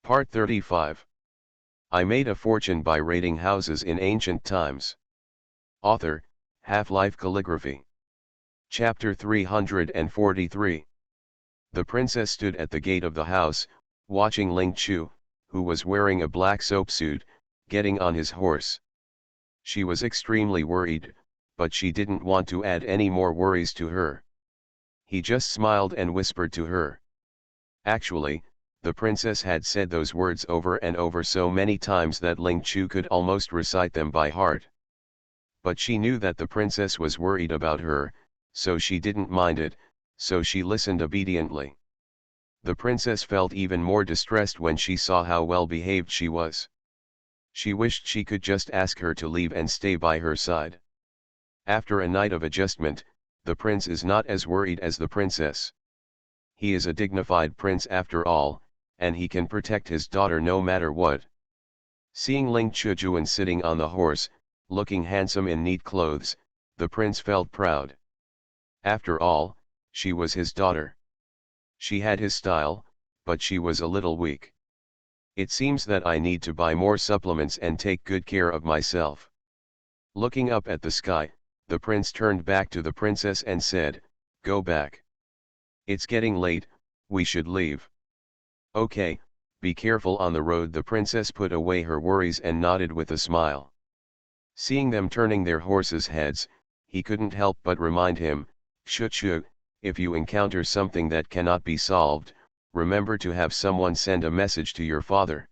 Part 35. I made a fortune by raiding houses in ancient times. Author, Half-Life Calligraphy. Chapter 343. The princess stood at the gate of the house, watching Ling Chu, who was wearing a black soap suit, getting on his horse. She was extremely worried, but she didn't want to add any more worries to her. He just smiled and whispered to her. Actually, the princess had said those words over and over so many times that Ling Chu could almost recite them by heart. But she knew that the princess was worried about her, so she didn't mind it, so she listened obediently. The princess felt even more distressed when she saw how well behaved she was. She wished she could just ask her to leave and stay by her side. After a night of adjustment, the prince is not as worried as the princess. He is a dignified prince after all, and he can protect his daughter no matter what. Seeing Ling Chujuan sitting on the horse, looking handsome in neat clothes, the prince felt proud. After all, she was his daughter. She had his style, but she was a little weak. It seems that I need to buy more supplements and take good care of myself. Looking up at the sky, the prince turned back to the princess and said, "Go back. It's getting late, we should leave." "Okay, be careful on the road." The princess put away her worries and nodded with a smile. Seeing them turning their horses' heads, he couldn't help but remind him, "Chuchu, if you encounter something that cannot be solved, remember to have someone send a message to your father."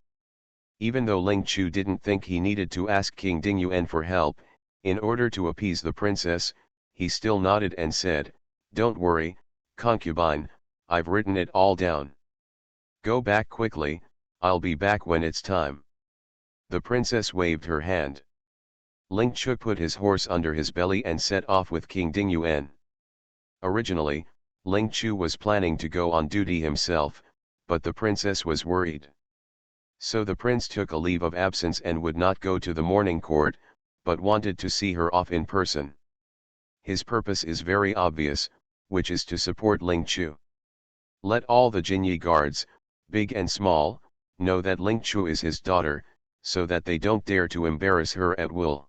Even though Ling Chu didn't think he needed to ask King Dingyuan for help, in order to appease the princess, he still nodded and said, "Don't worry, concubine, I've written it all down. Go back quickly, I'll be back when it's time." The princess waved her hand. Ling Chu put his horse under his belly and set off with King Dingyuan. Originally, Ling Chu was planning to go on duty himself, but the princess was worried. So the prince took a leave of absence and would not go to the morning court, but wanted to see her off in person. His purpose is very obvious, which is to support Ling Chu. Let all the Jinyi guards, big and small, know that Ling Chu is his daughter, so that they don't dare to embarrass her at will.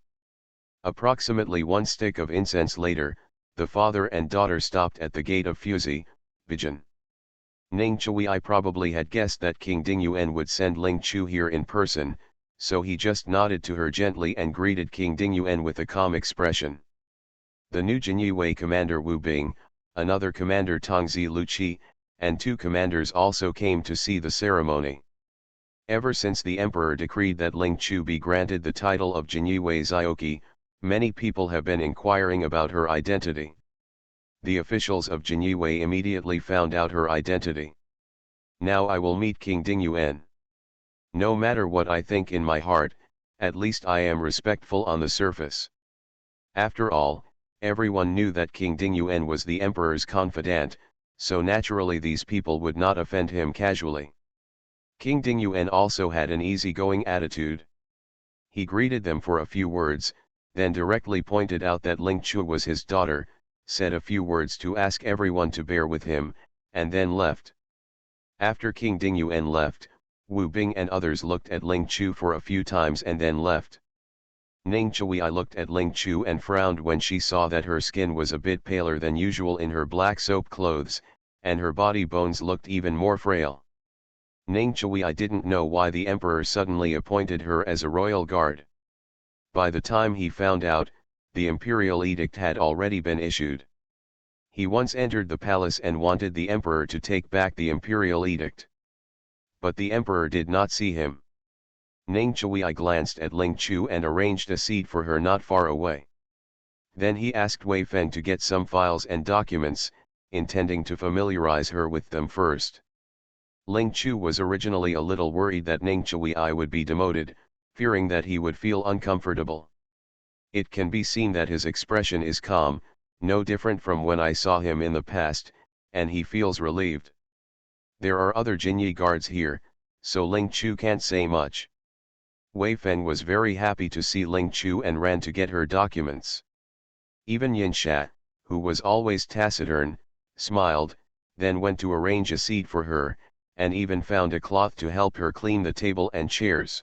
Approximately one stick of incense later, the father and daughter stopped at the gate of Fuzi, Bijan. Ning Chui probably had guessed that King Dingyuan would send Ling Chu here in person, so he just nodded to her gently and greeted King Dingyuan with a calm expression. The new Jinyue commander Wu Bing, another commander Tongzi Luqi, and two commanders also came to see the ceremony. Ever since the emperor decreed that Ling Chu be granted the title of Jinyue Zioki, many people have been inquiring about her identity. The officials of Jinyue immediately found out her identity. Now I will meet King Dingyuan. No matter what I think in my heart, at least I am respectful on the surface. After all, everyone knew that King Dingyuan was the emperor's confidant, so naturally these people would not offend him casually. King Dingyuan also had an easygoing attitude. He greeted them for a few words, then directly pointed out that Ling Chu was his daughter, said a few words to ask everyone to bear with him, and then left. After King Dingyuan left, Wu Bing and others looked at Ling Chu for a few times and then left. Ning Chui looked at Ling Chu and frowned when she saw that her skin was a bit paler than usual in her black soap clothes, and her body bones looked even more frail. Ning Chui didn't know why the emperor suddenly appointed her as a royal guard. By the time he found out, the imperial edict had already been issued. He once entered the palace and wanted the emperor to take back the imperial edict. But the emperor did not see him. Ning Chui glanced at Ling Chu and arranged a seat for her not far away. Then he asked Wei Feng to get some files and documents, intending to familiarize her with them first. Ling Chu was originally a little worried that Ning Chui would be demoted, fearing that he would feel uncomfortable. It can be seen that his expression is calm, no different from when I saw him in the past, and he feels relieved. There are other Jinyi guards here, so Ling Chu can't say much. Wei Feng was very happy to see Ling Chu and ran to get her documents. Even Yin Sha, who was always taciturn, smiled, then went to arrange a seat for her, and even found a cloth to help her clean the table and chairs.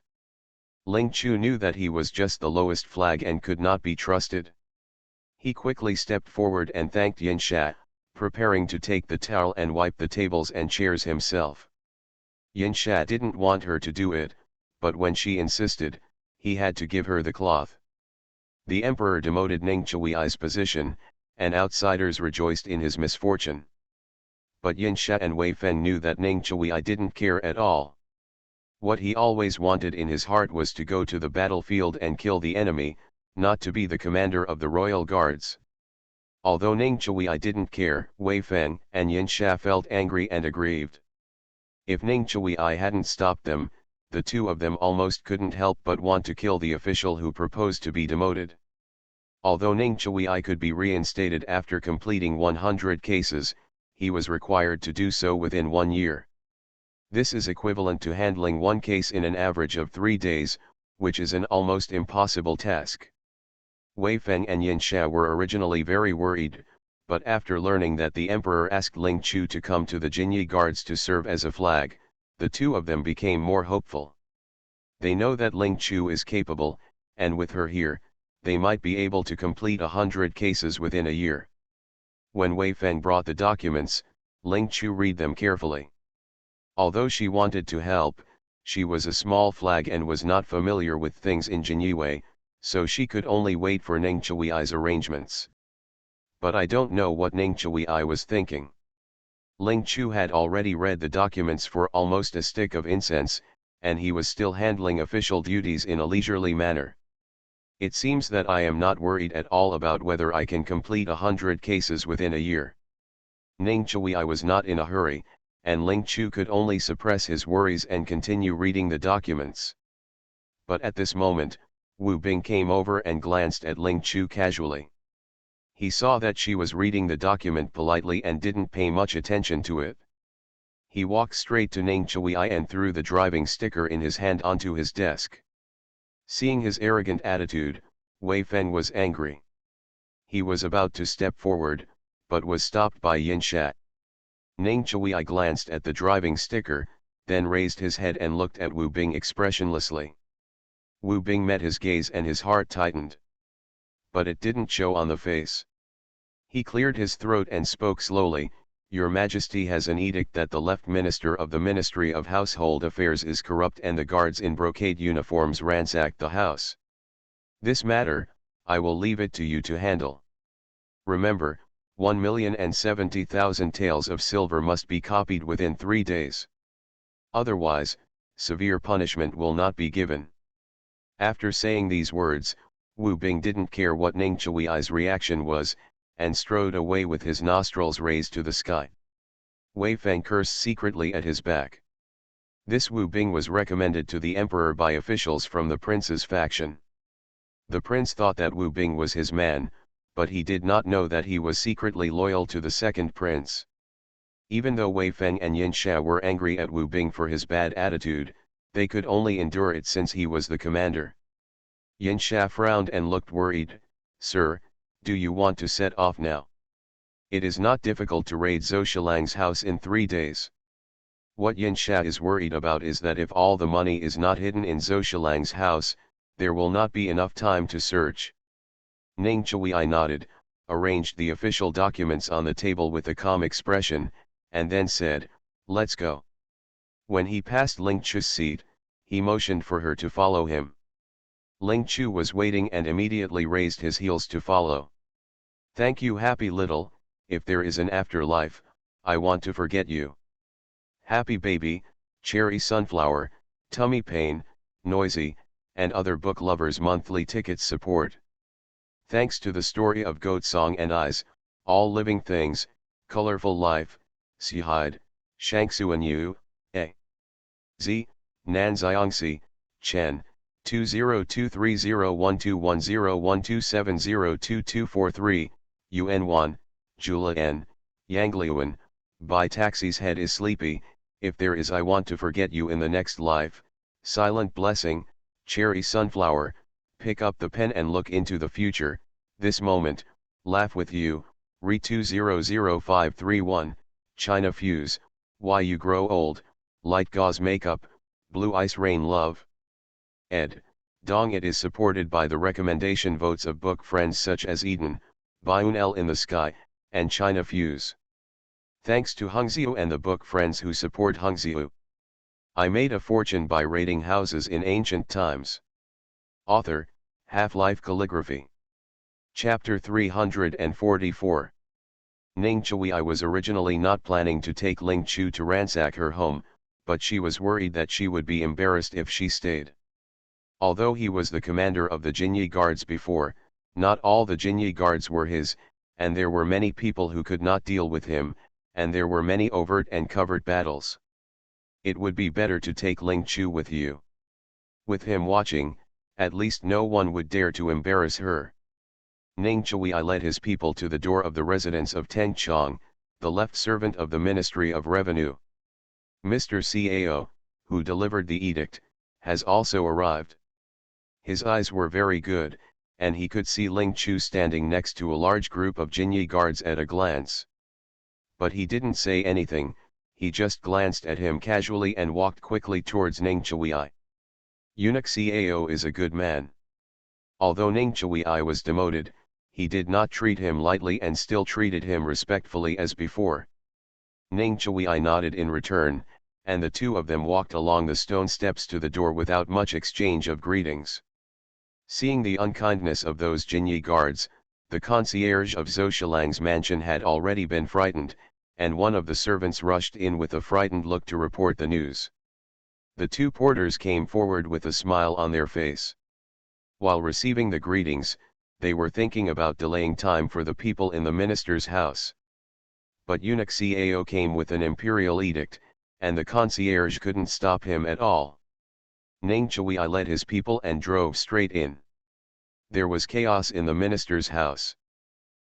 Ling Chu knew that he was just the lowest flag and could not be trusted. He quickly stepped forward and thanked Yin Sha, preparing to take the towel and wipe the tables and chairs himself. Yin Sha didn't want her to do it, but when she insisted, he had to give her the cloth. The emperor demoted Ning Chui's position, and outsiders rejoiced in his misfortune. But Yin Sha and Wei Feng knew that Ning Chui didn't care at all. What he always wanted in his heart was to go to the battlefield and kill the enemy, not to be the commander of the royal guards. Although Ning Chui didn't care, Wei Feng and Yin Sha felt angry and aggrieved. If Ning Chui hadn't stopped them, the two of them almost couldn't help but want to kill the official who proposed to be demoted. Although Ning Chui could be reinstated after completing 100 cases, he was required to do so within 1 year. This is equivalent to handling one case in an average of 3 days, which is an almost impossible task. Wei Feng and Yin Sha were originally very worried, but after learning that the emperor asked Ling Chu to come to the Jinyi guards to serve as a flag, the two of them became more hopeful. They know that Ling Chu is capable, and with her here, they might be able to complete 100 cases within a year. When Wei Feng brought the documents, Ling Chu read them carefully. Although she wanted to help, she was a small flag and was not familiar with things in Jinyue, so she could only wait for Ning Chui's arrangements. But I don't know what Ning Chui was thinking. Ling Chu had already read the documents for almost a stick of incense, and he was still handling official duties in a leisurely manner. It seems that I am not worried at all about whether I can complete 100 cases within a year. Ning Chui was not in a hurry, and Ling Chu could only suppress his worries and continue reading the documents. But at this moment, Wu Bing came over and glanced at Ling Chu casually. He saw that she was reading the document politely and didn't pay much attention to it. He walked straight to Ning Chui and threw the driving sticker in his hand onto his desk. Seeing his arrogant attitude, Wei Feng was angry. He was about to step forward, but was stopped by Yin Sha. Ning Chui glanced at the driving sticker, then raised his head and looked at Wu Bing expressionlessly. Wu Bing met his gaze and his heart tightened. But it didn't show on the face. He cleared his throat and spoke slowly, "Your Majesty has an edict that the left minister of the Ministry of Household Affairs is corrupt and the guards in brocade uniforms ransacked the house. This matter, I will leave it to you to handle. Remember, 1,070,000 taels of silver must be copied within 3 days. Otherwise, severe punishment will not be given." After saying these words, Wu Bing didn't care what Ning Chui's reaction was, and strode away with his nostrils raised to the sky. Wei Feng cursed secretly at his back. This Wu Bing was recommended to the emperor by officials from the prince's faction. The prince thought that Wu Bing was his man, but he did not know that he was secretly loyal to the second prince. Even though Wei Feng and Yin Sha were angry at Wu Bing for his bad attitude, they could only endure it since he was the commander. Yin Sha frowned and looked worried. "Sir, do you want to set off now? It is not difficult to raid Zhou Shilang's house in 3 days. What Yin Sha is worried about is that if all the money is not hidden in Zhou Shilang's house, there will not be enough time to search." Ning Chui nodded, arranged the official documents on the table with a calm expression, and then said, "Let's go." When he passed Ling Chu's seat, he motioned for her to follow him. Ling Chu was waiting and immediately raised his heels to follow. "Thank you, happy little, if there is an afterlife, I want to forget you. Happy baby, cherry sunflower, tummy pain, noisy, and other book lovers' monthly tickets support. Thanks to the story of Goat Song and Eyes, all living things, colorful life, Sihide, Shangsuan Yu, A. Z, Nanxiangxi, Chen, 202301210127022243, UN1, Jula N, Yangliuan, by Taxi's head is sleepy, if there is I want to forget you in the next life, silent blessing, cherry sunflower, pick up the pen and look into the future, this moment, laugh with you, Re 200531, China Fuse, why you grow old, Light Gauze Makeup, Blue Ice Rain Love. Ed. Dong. It is supported by the recommendation votes of book friends such as Eden, L in the Sky, and China Fuse. Thanks to Hungziu and the book friends who support Hungziu. I made a fortune by raiding houses in ancient times. Author, Half-Life Calligraphy. Chapter 344. Ning Chui. I was originally not planning to take Ling Chu to ransack her home, but she was worried that she would be embarrassed if she stayed. Although he was the commander of the Jinyi guards before, not all the Jinyi guards were his, and there were many people who could not deal with him, and there were many overt and covert battles. It would be better to take Ling Chu with you. With him watching, at least no one would dare to embarrass her. Ning Chui led his people to the door of the residence of Teng Chong, the left servant of the Ministry of Revenue. Mr. Cao, who delivered the edict, has also arrived. His eyes were very good, and he could see Ling Chu standing next to a large group of Jinyi guards at a glance. But he didn't say anything, he just glanced at him casually and walked quickly towards Ning Chui. Eunuch Cao is a good man. Although Ning Chui was demoted, he did not treat him lightly and still treated him respectfully as before. Ning Chui nodded in return, and the two of them walked along the stone steps to the door without much exchange of greetings. Seeing the unkindness of those Jinyi guards, the concierge of Zhou Shilang's mansion had already been frightened, and one of the servants rushed in with a frightened look to report the news. The two porters came forward with a smile on their face. While receiving the greetings, they were thinking about delaying time for the people in the minister's house. But Eunuch Cao came with an imperial edict, and the concierge couldn't stop him at all. Ning Chui led his people and drove straight in. There was chaos in the minister's house.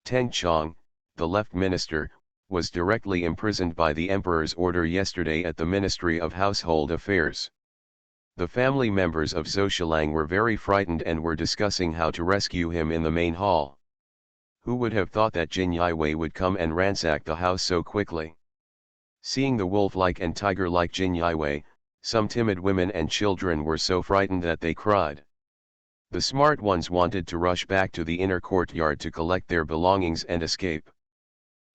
Teng Chong, the left minister, was directly imprisoned by the emperor's order yesterday at the Ministry of Household Affairs. The family members of Zhou Shilang were very frightened and were discussing how to rescue him in the main hall. Who would have thought that Jin Yiwei would come and ransack the house so quickly? Seeing the wolf-like and tiger-like Jin Yiwei, some timid women and children were so frightened that they cried. The smart ones wanted to rush back to the inner courtyard to collect their belongings and escape.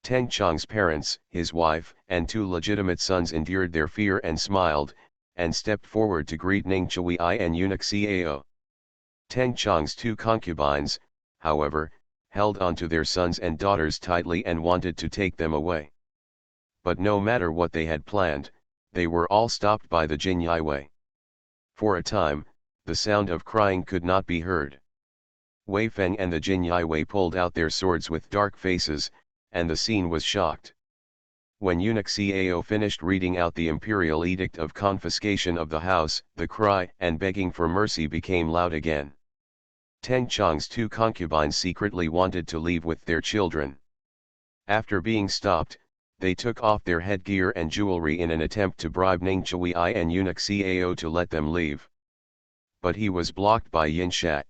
Teng Chong's parents, his wife, and two legitimate sons endured their fear and smiled, and stepped forward to greet Ning Chui and Eunuch Cao. Teng Chong's two concubines, however, held on to their sons and daughters tightly and wanted to take them away. But no matter what they had planned, they were all stopped by the Jin Yiwei. For a time, the sound of crying could not be heard. Wei Feng and the Jin Yiwei pulled out their swords with dark faces, and the scene was shocked. When Eunuch Cao finished reading out the imperial edict of confiscation of the house, the cry and begging for mercy became loud again. Teng Chong's two concubines secretly wanted to leave with their children. After being stopped, they took off their headgear and jewelry in an attempt to bribe Ning Chui and Eunuch Cao to let them leave. But he was blocked by Yin Shat.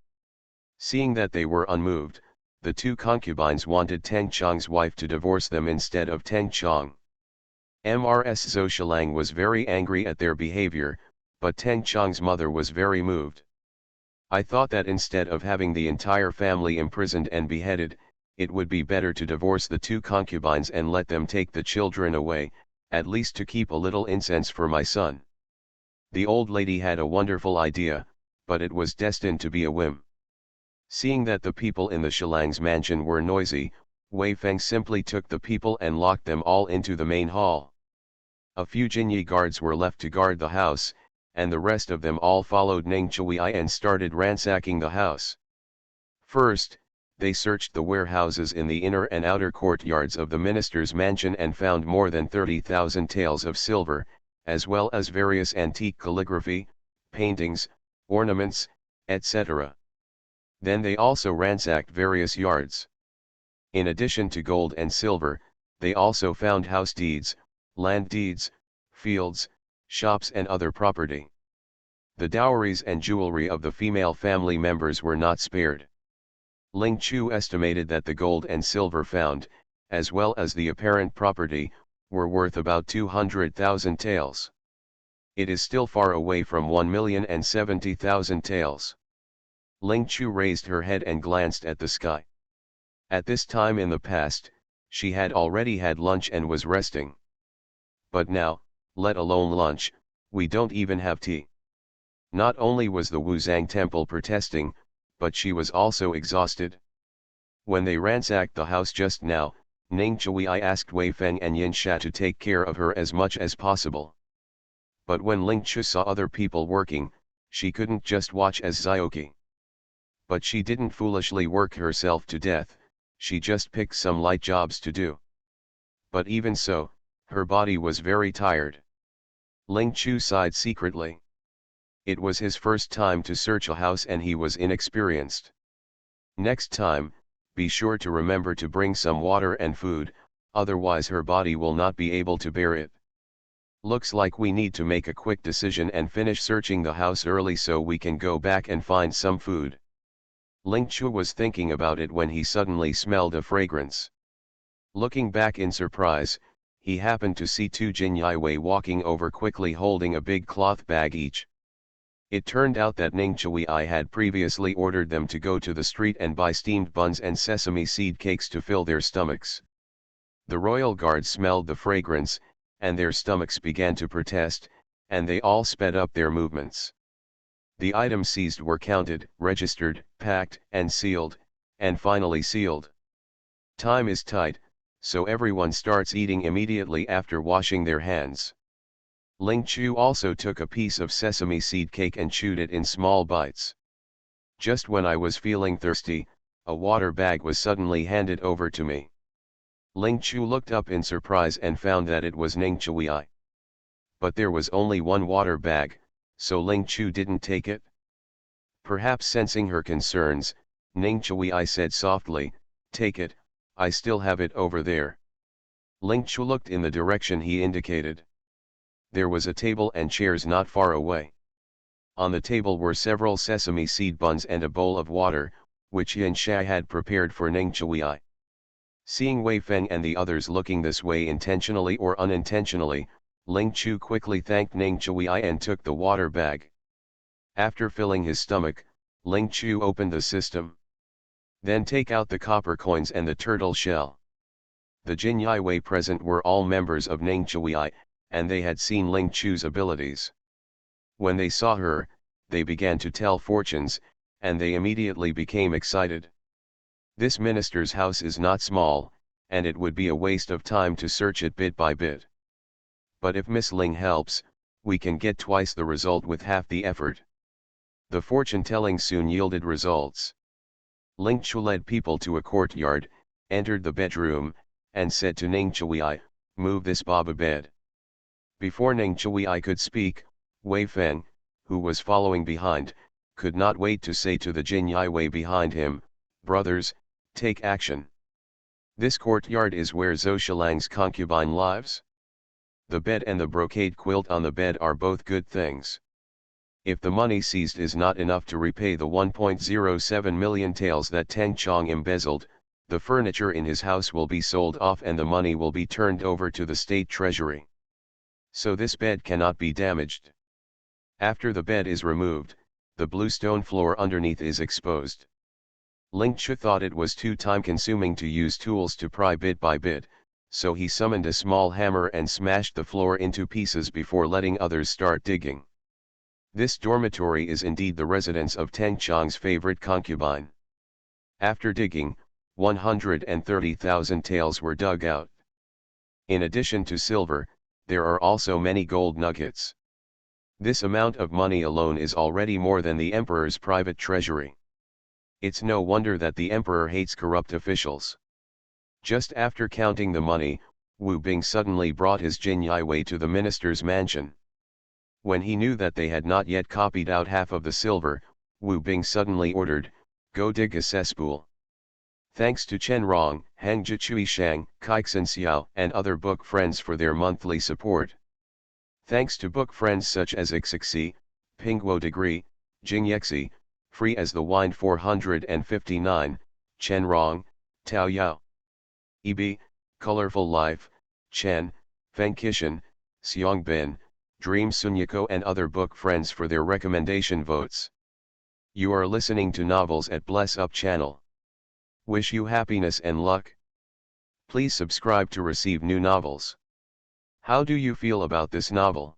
Seeing that they were unmoved, the two concubines wanted Teng Chong's wife to divorce them instead of Teng Chong. Mrs. Zhou Shilang was very angry at their behavior, but Teng Chong's mother was very moved. I thought that instead of having the entire family imprisoned and beheaded, it would be better to divorce the two concubines and let them take the children away, at least to keep a little incense for my son. The old lady had a wonderful idea, but it was destined to be a whim. Seeing that the people in the Shilang's mansion were noisy, Wei Feng simply took the people and locked them all into the main hall. A few Jinyi guards were left to guard the house, and the rest of them all followed Ning Chui and started ransacking the house. First, they searched the warehouses in the inner and outer courtyards of the minister's mansion and found more than 30,000 taels of silver, as well as various antique calligraphy, paintings, ornaments, etc. Then they also ransacked various yards. In addition to gold and silver, they also found house deeds, land deeds, fields, shops and other property. The dowries and jewelry of the female family members were not spared. Ling Chu estimated that the gold and silver found, as well as the apparent property, were worth about 200,000 taels. It is still far away from 1,070,000 taels. Ling Chu raised her head and glanced at the sky. At this time in the past, she had already had lunch and was resting. But now, let alone lunch, we don't even have tea. Not only was the Wuzang temple protesting, but she was also exhausted. When they ransacked the house just now, Ning Chui asked Wei Feng and Yin Sha to take care of her as much as possible. But when Ling Chu saw other people working, she couldn't just watch as Zioki. But she didn't foolishly work herself to death, she just picked some light jobs to do. But even so, her body was very tired. Ling Chu sighed secretly. It was his first time to search a house and he was inexperienced. Next time, be sure to remember to bring some water and food, otherwise her body will not be able to bear it. Looks like we need to make a quick decision and finish searching the house early so we can go back and find some food. Ling Chu was thinking about it when he suddenly smelled a fragrance. Looking back in surprise, he happened to see two Jin Wei walking over quickly holding a big cloth bag each. It turned out that Ning Chui had previously ordered them to go to the street and buy steamed buns and sesame seed cakes to fill their stomachs. The royal guards smelled the fragrance, and their stomachs began to protest, and they all sped up their movements. The items seized were counted, registered, packed, and sealed, and finally sealed. Time is tight, so everyone starts eating immediately after washing their hands. Ling Chu also took a piece of sesame seed cake and chewed it in small bites. Just when I was feeling thirsty, a water bag was suddenly handed over to me. Ling Chu looked up in surprise and found that it was Ning Chui. But there was only one water bag, so Ling Chu didn't take it. Perhaps sensing her concerns, Ning Chui said softly, "Take it, I still have it over there." Ling Chu looked in the direction he indicated. There was a table and chairs not far away. On the table were several sesame seed buns and a bowl of water, which Yin Sha had prepared for Ning Chui. Seeing Wei Feng and the others looking this way intentionally or unintentionally, Ling Chu quickly thanked Ning Chui and took the water bag. After filling his stomach, Ling Chu opened the system. Then take out the copper coins and the turtle shell. The Jin Wei present were all members of Ning Chui, and they had seen Ling Chu's abilities. When they saw her, they began to tell fortunes, and they immediately became excited. This minister's house is not small, and it would be a waste of time to search it bit by bit. But if Miss Ling helps, we can get twice the result with half the effort. The fortune-telling soon yielded results. Ling Chu led people to a courtyard, entered the bedroom, and said to Ning Chui, "Move this baba bed." Before Ning Chui could speak, Wei Feng, who was following behind, could not wait to say to the Jin Wei behind him, "Brothers, take action. This courtyard is where Zhou Shilang's concubine lives. The bed and the brocade quilt on the bed are both good things. If the money seized is not enough to repay the 1.07 million taels that Teng Chong embezzled, the furniture in his house will be sold off and the money will be turned over to the state treasury. So this bed cannot be damaged. After the bed is removed, the blue stone floor underneath is exposed." Ling Chu thought it was too time-consuming to use tools to pry bit by bit, so he summoned a small hammer and smashed the floor into pieces before letting others start digging. This dormitory is indeed the residence of Teng Chong's favorite concubine. After digging, 130,000 taels were dug out. In addition to silver, there are also many gold nuggets. This amount of money alone is already more than the emperor's private treasury. It's no wonder that the emperor hates corrupt officials. Just after counting the money, Wu Bing suddenly brought his Jin Wei to the minister's mansion. When he knew that they had not yet copied out half of the silver, Wu Bing suddenly ordered, "Go dig a cesspool." Thanks to Chen Rong, Hang Jichui Shang, Kaixin Xiao and other book friends for their monthly support. Thanks to book friends such as Ixixi, Pingguo Degree, Jingyexi, Free as the Wind 459, Chen Rong, Tao Yao. EB, Colorful Life, Chen, Feng Kishan, Xiong Bin, Dream Sunyako and other book friends for their recommendation votes. You are listening to Novels at Bless Up channel. Wish you happiness and luck. Please subscribe to receive new novels. How do you feel about this novel?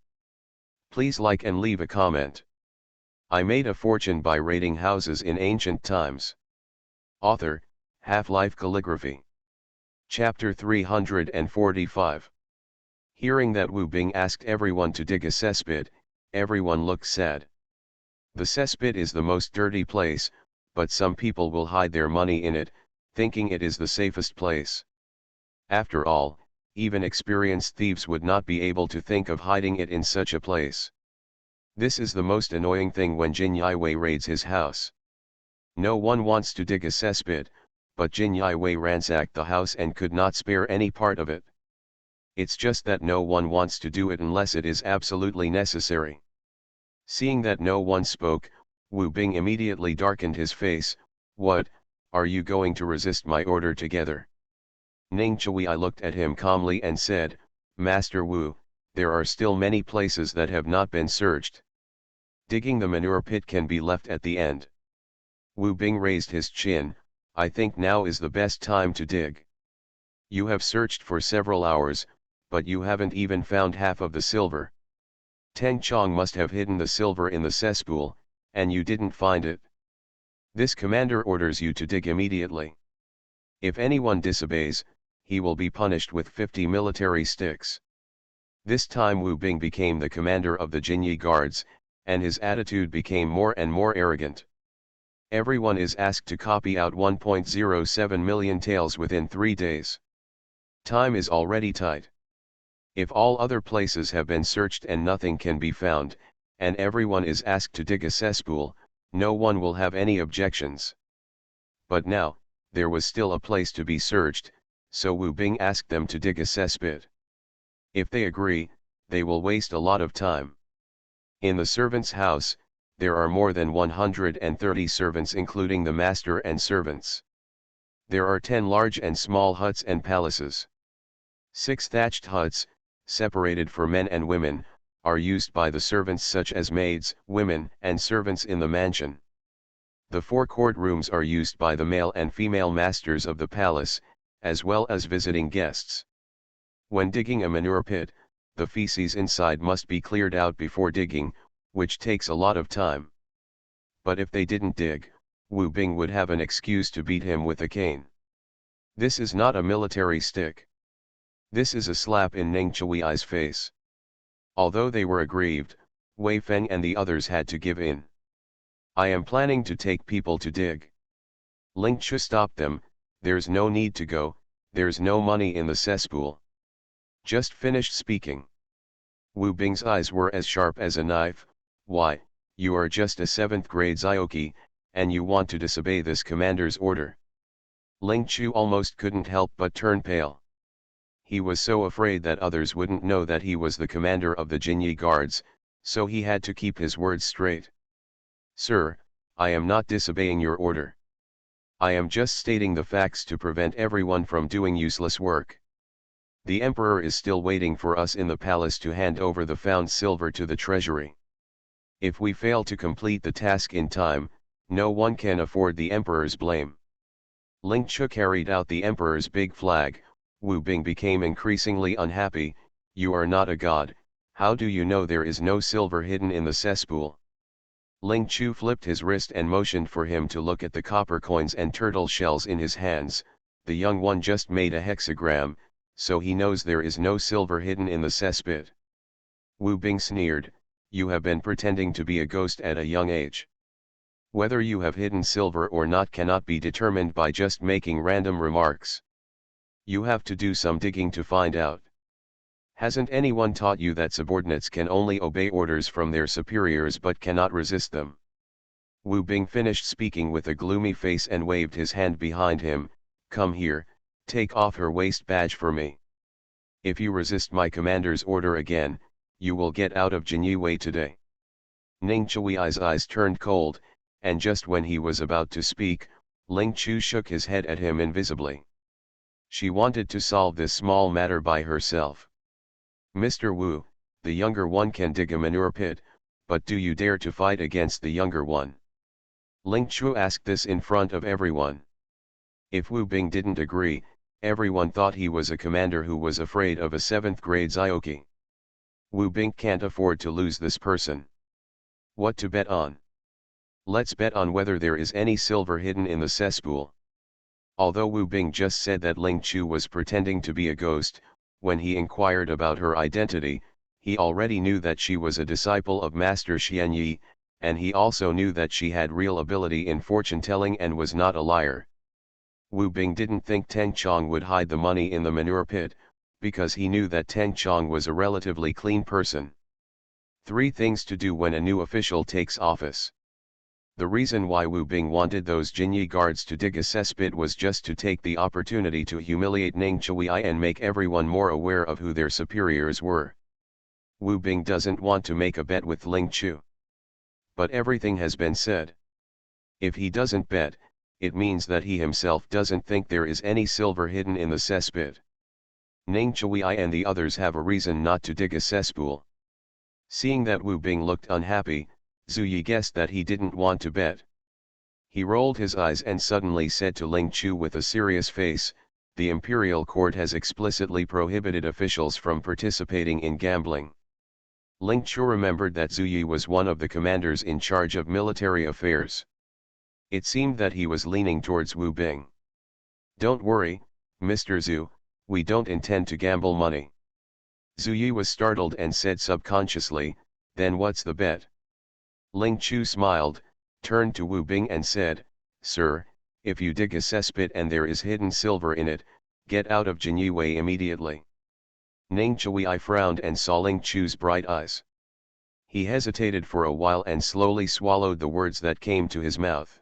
Please like and leave a comment. I made a fortune by raiding houses in ancient times. Author, Half-Life Calligraphy. Chapter 345. Hearing that Wu Bing asked everyone to dig a cesspit, everyone looked sad. The cesspit is the most dirty place, but some people will hide their money in it, thinking it is the safest place. After all, even experienced thieves would not be able to think of hiding it in such a place. This is the most annoying thing when Jin Yiwei raids his house. No one wants to dig a cesspit, but Jin Yiwei ransacked the house and could not spare any part of it. It's just that no one wants to do it unless it is absolutely necessary. Seeing that no one spoke, Wu Bing immediately darkened his face. What, are you going to resist my order together? Ning Chui looked at him calmly and said, Master Wu, there are still many places that have not been searched. Digging the manure pit can be left at the end. Wu Bing raised his chin. I think now is the best time to dig. You have searched for several hours, but you haven't even found half of the silver. Teng Chong must have hidden the silver in the cesspool, and you didn't find it. This commander orders you to dig immediately. If anyone disobeys, he will be punished with 50 military sticks. This time Wu Bing became the commander of the Jinyi Guards, and his attitude became more and more arrogant. Everyone is asked to copy out 1.07 million tales within 3 days. Time is already tight. If all other places have been searched and nothing can be found, and everyone is asked to dig a cesspool, no one will have any objections. But now, there was still a place to be searched, so Wu Bing asked them to dig a cesspit. If they agree, they will waste a lot of time. In the servants' house, there are more than 130 servants including the master and servants. There are 10 large and small huts and palaces. 6 thatched huts, separated for men and women, are used by the servants such as maids, women, and servants in the mansion. The 4 courtrooms are used by the male and female masters of the palace, as well as visiting guests. When digging a manure pit, the feces inside must be cleared out before digging, which takes a lot of time. But if they didn't dig, Wu Bing would have an excuse to beat him with a cane. This is not a military stick. This is a slap in Ning Chui's face. Although they were aggrieved, Wei Feng and the others had to give in. I am planning to take people to dig. Ling Chu stopped them. There's no need to go, there's no money in the cesspool. Just finished speaking. Wu Bing's eyes were as sharp as a knife. Why, you are just a 7th grade Zioki, and you want to disobey this commander's order. Ling Chu almost couldn't help but turn pale. He was so afraid that others wouldn't know that he was the commander of the Jinyi Guards, so he had to keep his words straight. Sir, I am not disobeying your order. I am just stating the facts to prevent everyone from doing useless work. The emperor is still waiting for us in the palace to hand over the found silver to the treasury. If we fail to complete the task in time, no one can afford the emperor's blame. Ling Chu carried out the emperor's big flag. Wu Bing became increasingly unhappy. You are not a god, how do you know there is no silver hidden in the cesspool? Ling Chu flipped his wrist and motioned for him to look at the copper coins and turtle shells in his hands. The young one just made a hexagram, so he knows there is no silver hidden in the cesspit. Wu Bing sneered, you have been pretending to be a ghost at a young age. Whether you have hidden silver or not cannot be determined by just making random remarks. You have to do some digging to find out. Hasn't anyone taught you that subordinates can only obey orders from their superiors but cannot resist them? Wu Bing finished speaking with a gloomy face and waved his hand behind him. Come here, take off her waist badge for me. If you resist my commander's order again, you will get out of Jinyi today. Ning Chui's eyes turned cold, and just when he was about to speak, Ling Chu shook his head at him invisibly. She wanted to solve this small matter by herself. Mr. Wu, the younger one can dig a manure pit, but do you dare to fight against the younger one? Ling Chu asked this in front of everyone. If Wu Bing didn't agree, everyone thought he was a commander who was afraid of a 7th grade Zioki. Wu Bing can't afford to lose this person. What to bet on? Let's bet on whether there is any silver hidden in the cesspool. Although Wu Bing just said that Ling Chu was pretending to be a ghost, when he inquired about her identity, he already knew that she was a disciple of Master Xianyi, and he also knew that she had real ability in fortune-telling and was not a liar. Wu Bing didn't think Teng Chong would hide the money in the manure pit, because he knew that Teng Chong was a relatively clean person. 3 things to do when a new official takes office. The reason why Wu Bing wanted those Jinyi guards to dig a cesspit was just to take the opportunity to humiliate Ning Chui and make everyone more aware of who their superiors were. Wu Bing doesn't want to make a bet with Ling Chu. But everything has been said. If he doesn't bet, it means that he himself doesn't think there is any silver hidden in the cesspit. Ning Chui and the others have a reason not to dig a cesspool. Seeing that Wu Bing looked unhappy, Zhu Yi guessed that he didn't want to bet. He rolled his eyes and suddenly said to Ling Chu with a serious face, "The imperial court has explicitly prohibited officials from participating in gambling." Ling Chu remembered that Zhu Yi was one of the commanders in charge of military affairs. It seemed that he was leaning towards Wu Bing. "Don't worry, Mr. Zhu, we don't intend to gamble money." Zhu Yi was startled and said subconsciously, "Then what's the bet?" Ling Chu smiled, turned to Wu Bing and said, "Sir, if you dig a cesspit and there is hidden silver in it, get out of Jinyi Wei immediately." Ning Chui frowned and saw Ling Chu's bright eyes. He hesitated for a while and slowly swallowed the words that came to his mouth.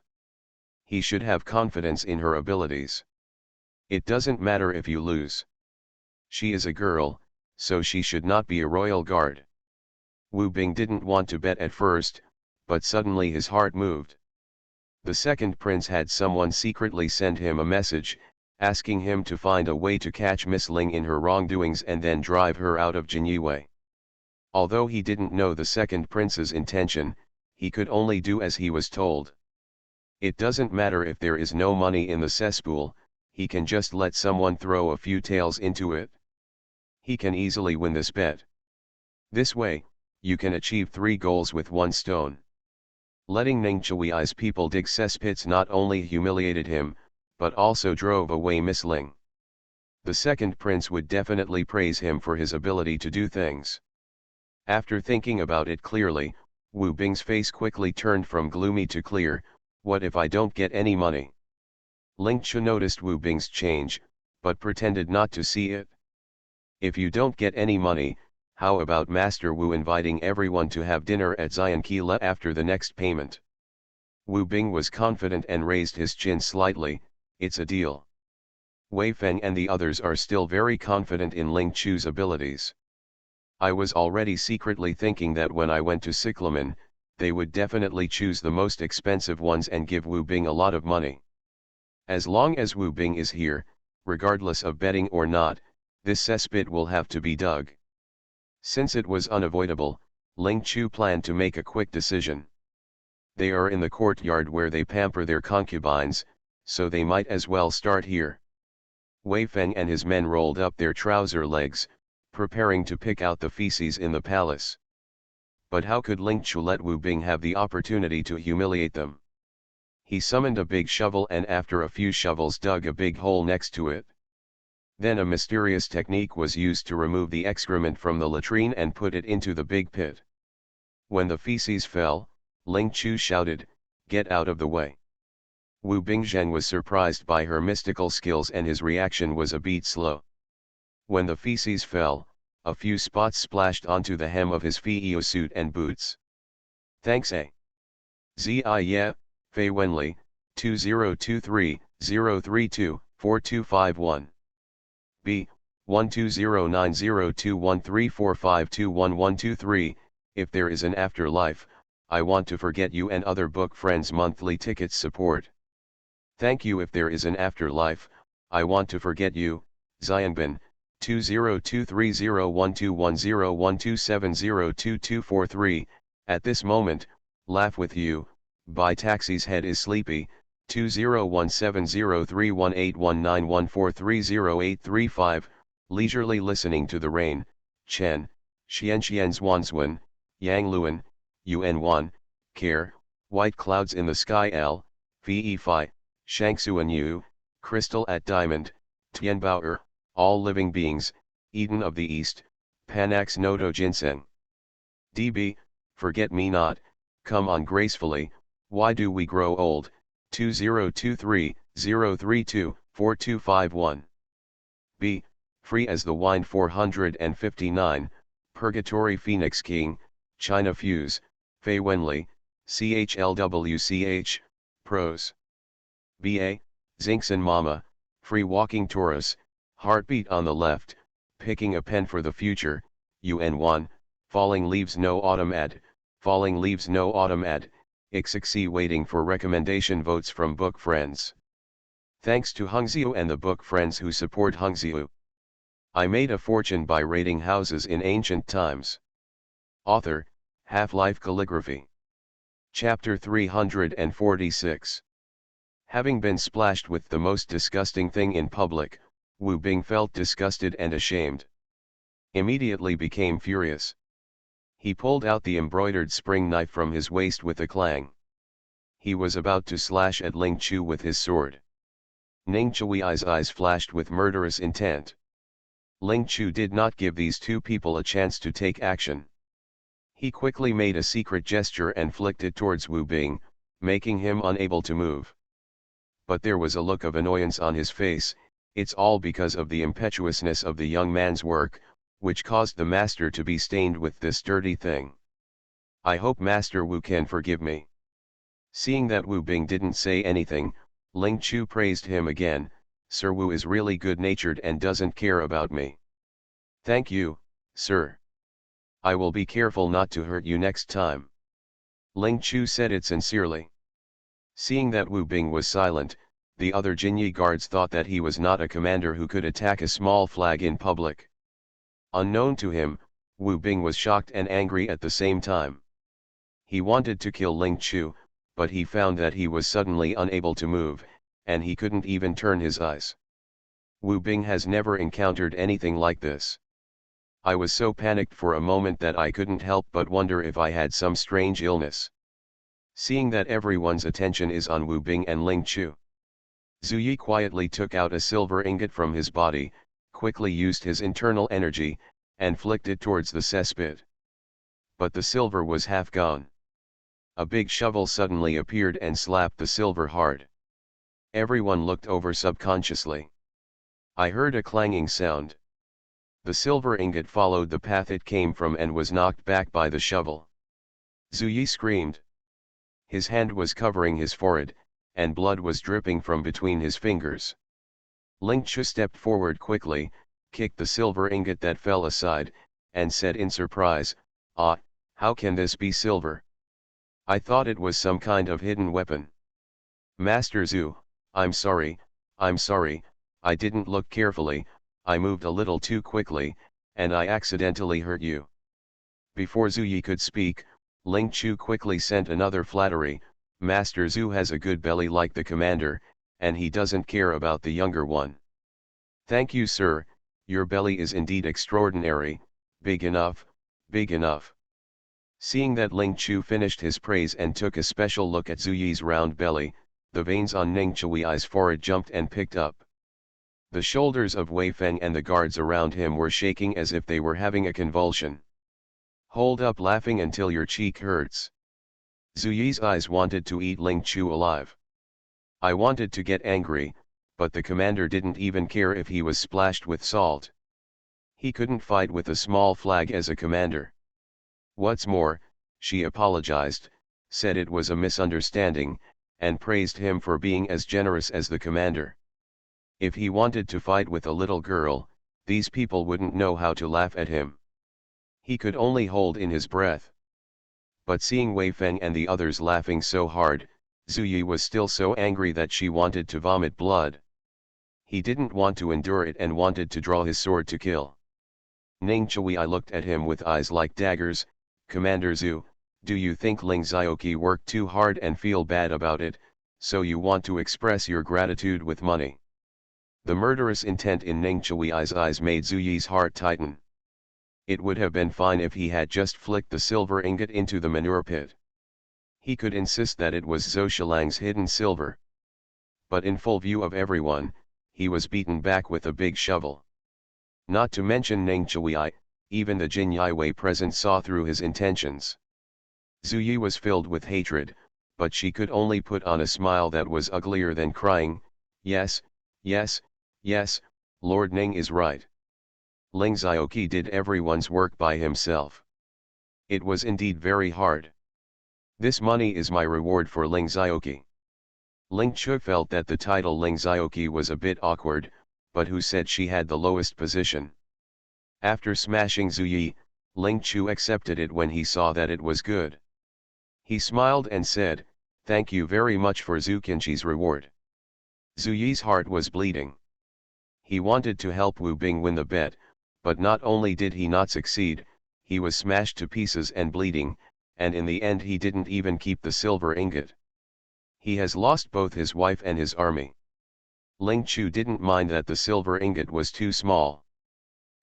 He should have confidence in her abilities. It doesn't matter if you lose. She is a girl, so she should not be a royal guard. Wu Bing didn't want to bet at first, but suddenly his heart moved. The second prince had someone secretly send him a message, asking him to find a way to catch Miss Ling in her wrongdoings and then drive her out of Jinyi Wei. Although he didn't know the second prince's intention, he could only do as he was told. It doesn't matter if there is no money in the cesspool, he can just let someone throw a few taels into it. He can easily win this bet. This way, you can achieve 3 goals with 1 stone. Letting Ning Chui's people dig cesspits not only humiliated him, but also drove away Miss Ling. The second prince would definitely praise him for his ability to do things. After thinking about it clearly, Wu Bing's face quickly turned from gloomy to clear. What if I don't get any money? Ling Chu noticed Wu Bing's change, but pretended not to see it. If you don't get any money, how about Master Wu inviting everyone to have dinner at Xiankila after the next payment? Wu Bing was confident and raised his chin slightly. "It's a deal." Wei Feng and the others are still very confident in Ling Chu's abilities. I was already secretly thinking that when I went to Cyclamen, they would definitely choose the most expensive ones and give Wu Bing a lot of money. As long as Wu Bing is here, regardless of betting or not, this cesspit will have to be dug. Since it was unavoidable, Ling Chu planned to make a quick decision. They are in the courtyard where they pamper their concubines, so they might as well start here. Wei Feng and his men rolled up their trouser legs, preparing to pick out the feces in the palace. But how could Ling Chu let Wu Bing have the opportunity to humiliate them? He summoned a big shovel and after a few shovels dug a big hole next to it. Then a mysterious technique was used to remove the excrement from the latrine and put it into the big pit. When the feces fell, Ling Chu shouted, "Get out of the way." Wu Bingzhen was surprised by her mystical skills and his reaction was a beat slow. When the feces fell, a few spots splashed onto the hem of his Feiyo suit and boots. "Thanks A. Zia, Fei Wenli, 2023-032-4251. B. 1209021345211123, if there is an afterlife, I want to forget you and other book friends monthly tickets support. Thank you. If there is an afterlife, I want to forget you, Xianbin, 202301210127022243. At this moment, laugh with you, by taxi's head is sleepy, 201703181914308835, leisurely listening to the rain, Chen, Xian Zhuanzun, Yang Luan, Yuan, Care, white clouds in the sky L, Ve Phi, Shangsuan Yu, crystal at diamond, Tianbao all living beings, Eden of the East, Panax Noto Ginseng. DB, forget me not, come on gracefully, why do we grow old, 2023-032-4251. B, free as the wind 459, Purgatory Phoenix King, China Fuse, Fei Wenli, CHLWCH, Prose. BA, Zinxin Mama, Free Walking Taurus, Heartbeat on the left, Picking a pen for the future, UN1, Falling Leaves No Autumn Ad, Falling Leaves No Autumn Ad, XXC waiting for recommendation votes from book friends. Thanks to Hungziu and the book friends who support Hungziu. I made a fortune by raiding houses in ancient times. Author, Half-Life Calligraphy. Chapter 346. Having been splashed with the most disgusting thing in public, Wu Bing felt disgusted and ashamed. Immediately became furious. He pulled out the embroidered spring knife from his waist with a clang. He was about to slash at Ling Chu with his sword. Ning Chui's eyes flashed with murderous intent. Ling Chu did not give these two people a chance to take action. He quickly made a secret gesture and flicked it towards Wu Bing, making him unable to move. But there was a look of annoyance on his face. It's all because of the impetuousness of the young man's work, which caused the master to be stained with this dirty thing. I hope Master Wu can forgive me. Seeing that Wu Bing didn't say anything, Ling Chu praised him again. Sir Wu is really good-natured and doesn't care about me. Thank you, sir. I will be careful not to hurt you next time. Ling Chu said it sincerely. Seeing that Wu Bing was silent, the other Jinyi guards thought that he was not a commander who could attack a small flag in public. Unknown to him, Wu Bing was shocked and angry at the same time. He wanted to kill Ling Chu, but he found that he was suddenly unable to move, and he couldn't even turn his eyes. Wu Bing has never encountered anything like this. I was so panicked for a moment that I couldn't help but wonder if I had some strange illness. Seeing that everyone's attention is on Wu Bing and Ling Chu, Zhu Yi quietly took out a silver ingot from his body, quickly used his internal energy, and flicked it towards the cesspit. But the silver was half gone. A big shovel suddenly appeared and slapped the silver hard. Everyone looked over subconsciously. I heard a clanging sound. The silver ingot followed the path it came from and was knocked back by the shovel. Zhu Yi screamed. His hand was covering his forehead, and blood was dripping from between his fingers. Ling Chu stepped forward quickly, kicked the silver ingot that fell aside, and said in surprise, "Ah, how can this be silver? I thought it was some kind of hidden weapon." Master Zhu, I'm sorry, I didn't look carefully, I moved a little too quickly, and I accidentally hurt you. Before Zhu Yi could speak, Ling Chu quickly sent another flattery. Master Zhu has a good belly like the commander, and he doesn't care about the younger one. Thank you, sir, your belly is indeed extraordinary, big enough, big enough. Seeing that Ling Chu finished his praise and took a special look at Zhu Yi's round belly, the veins on Ning Chui's forehead jumped and picked up. The shoulders of Wei Feng and the guards around him were shaking as if they were having a convulsion. Hold up laughing until your cheek hurts. Zhu Yi's eyes wanted to eat Ling Chu alive. I wanted to get angry, but the commander didn't even care if he was splashed with salt. He couldn't fight with a small flag as a commander. What's more, she apologized, said it was a misunderstanding, and praised him for being as generous as the commander. If he wanted to fight with a little girl, these people wouldn't know how to laugh at him. He could only hold in his breath. But seeing Wei Feng and the others laughing so hard, Zhu Yi was still so angry that she wanted to vomit blood. He didn't want to endure it and wanted to draw his sword to kill. Ning Chui looked at him with eyes like daggers. Commander Zhu, do you think Ling Xiaoqi worked too hard and feel bad about it, so you want to express your gratitude with money? The murderous intent in Ning Chui's eyes made Zhu Yi's heart tighten. It would have been fine if he had just flicked the silver ingot into the manure pit. He could insist that it was Zhou Shilang's hidden silver. But in full view of everyone, he was beaten back with a big shovel. Not to mention Ning Chui, even the Jin Yiwei present saw through his intentions. Zhu Yi was filled with hatred, but she could only put on a smile that was uglier than crying. Yes, yes, yes, Lord Ning is right. Ling Xiaoqi did everyone's work by himself. It was indeed very hard. This money is my reward for Ling Xiaoqi. Ling Chu felt that the title Ling Xiaoqi was a bit awkward, but who said she had the lowest position? After smashing Zhu Yi, Ling Chu accepted it when he saw that it was good. He smiled and said, "Thank you very much for Zhu Qinqi's reward." Zhu Yi's heart was bleeding. He wanted to help Wu Bing win the bet, but not only did he not succeed, he was smashed to pieces and bleeding, and in the end he didn't even keep the silver ingot. He has lost both his wife and his army. Ling Chu didn't mind that the silver ingot was too small.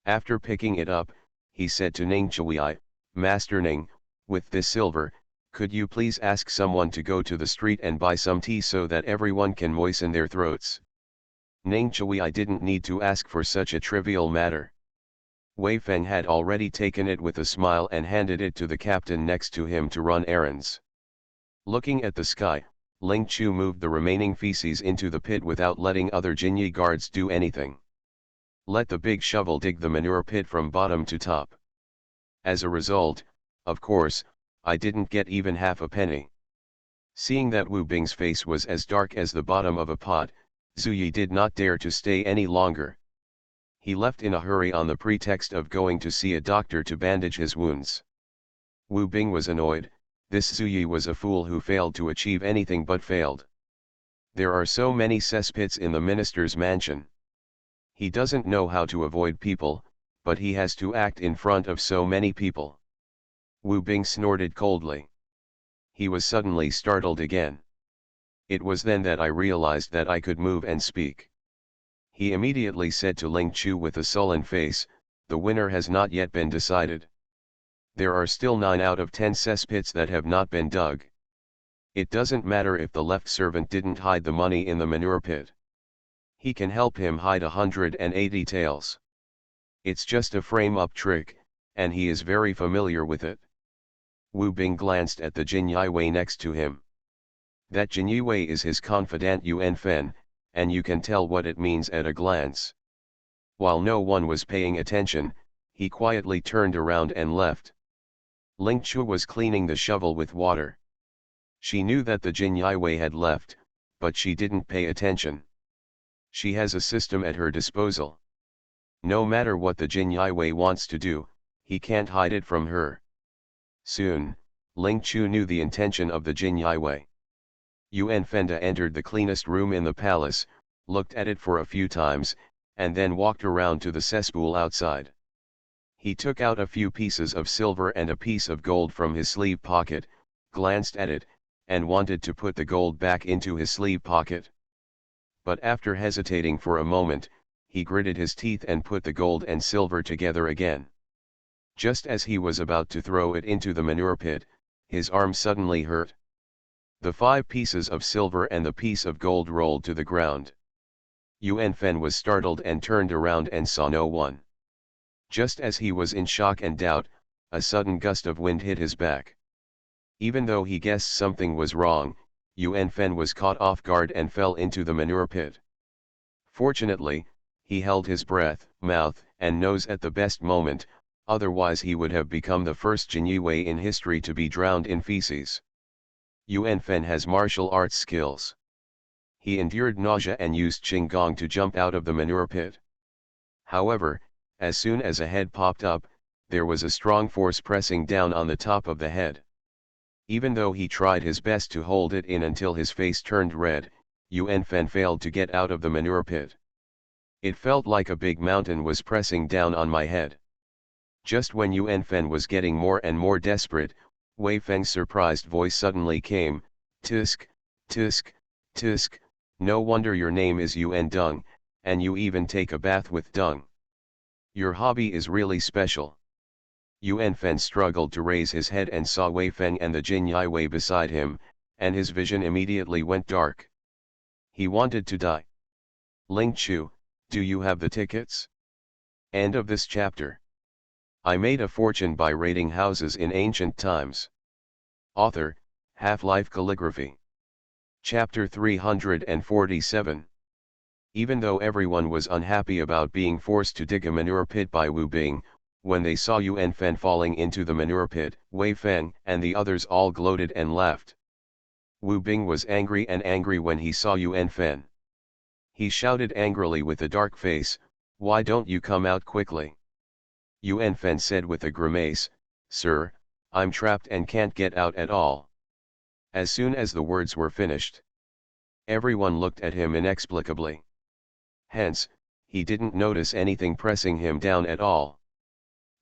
After picking it up, he said to Ning Chui, "Master Ning, with this silver, could you please ask someone to go to the street and buy some tea so that everyone can moisten their throats?" Ning Chui didn't need to ask for such a trivial matter. Wei Feng had already taken it with a smile and handed it to the captain next to him to run errands. Looking at the sky, Ling Chu moved the remaining feces into the pit without letting other Jinyi guards do anything. Let the big shovel dig the manure pit from bottom to top. As a result, of course, I didn't get even half a penny. Seeing that Wu Bing's face was as dark as the bottom of a pot, Zhu Yi did not dare to stay any longer. He left in a hurry on the pretext of going to see a doctor to bandage his wounds. Wu Bing was annoyed. This Zhu Yi was a fool who failed to achieve anything but failed. There are so many cesspits in the minister's mansion. He doesn't know how to avoid people, but he has to act in front of so many people. Wu Bing snorted coldly. He was suddenly startled again. It was then that I realized that I could move and speak. He immediately said to Ling Chu with a sullen face, "The winner has not yet been decided. There are still 9 out of 10 cesspits that have not been dug. It doesn't matter if the left servant didn't hide the money in the manure pit. He can help him hide 180 taels. It's just a frame-up trick, and he is very familiar with it." Wu Bing glanced at the Jin Yiwei next to him. That Jin Yiwei is his confidant Yuan Fen, and you can tell what it means at a glance. While no one was paying attention, he quietly turned around and left. Ling Chu was cleaning the shovel with water. She knew that the Jin Yiwei had left, but she didn't pay attention. She has a system at her disposal. No matter what the Jin Yiwei wants to do, he can't hide it from her. Soon, Ling Chu knew the intention of the Jin Yiwei. Yuan Fenda entered the cleanest room in the palace, looked at it for a few times, and then walked around to the cesspool outside. He took out a few pieces of silver and a piece of gold from his sleeve pocket, glanced at it, and wanted to put the gold back into his sleeve pocket. But after hesitating for a moment, he gritted his teeth and put the gold and silver together again. Just as he was about to throw it into the manure pit, his arm suddenly hurt. The 5 pieces of silver and the piece of gold rolled to the ground. Yuan Fen was startled and turned around and saw no one. Just as he was in shock and doubt, a sudden gust of wind hit his back. Even though he guessed something was wrong, Yuan Fen was caught off guard and fell into the manure pit. Fortunately, he held his breath, mouth, and nose at the best moment, otherwise he would have become the first Jin Yiwei in history to be drowned in feces. Yuan Fen has martial arts skills. He endured nausea and used Qinggong to jump out of the manure pit. However, as soon as a head popped up, there was a strong force pressing down on the top of the head. Even though he tried his best to hold it in until his face turned red, Yuan Fen failed to get out of the manure pit. It felt like a big mountain was pressing down on my head. Just when Yuan Fen was getting more and more desperate, Wei Feng's surprised voice suddenly came, "Tisk, tisk, tisk, no wonder your name is Yuan Dung, and you even take a bath with dung. Your hobby is really special." Yuan Fen struggled to raise his head and saw Wei Feng and the Jin Yi Wei beside him, and his vision immediately went dark. He wanted to die. Ling Chu, do you have the tickets? End of this chapter. I made a fortune by raiding houses in ancient times. Author, Half-Life Calligraphy. Chapter 347. Even though everyone was unhappy about being forced to dig a manure pit by Wu Bing, when they saw Yuan Fen falling into the manure pit, Wei Feng and the others all gloated and laughed. Wu Bing was angry when he saw Yuan Fen. He shouted angrily with a dark face, "Why don't you come out quickly?" Yuan Fen said with a grimace, "Sir, I'm trapped and can't get out at all." As soon as the words were finished, everyone looked at him inexplicably. Hence, he didn't notice anything pressing him down at all.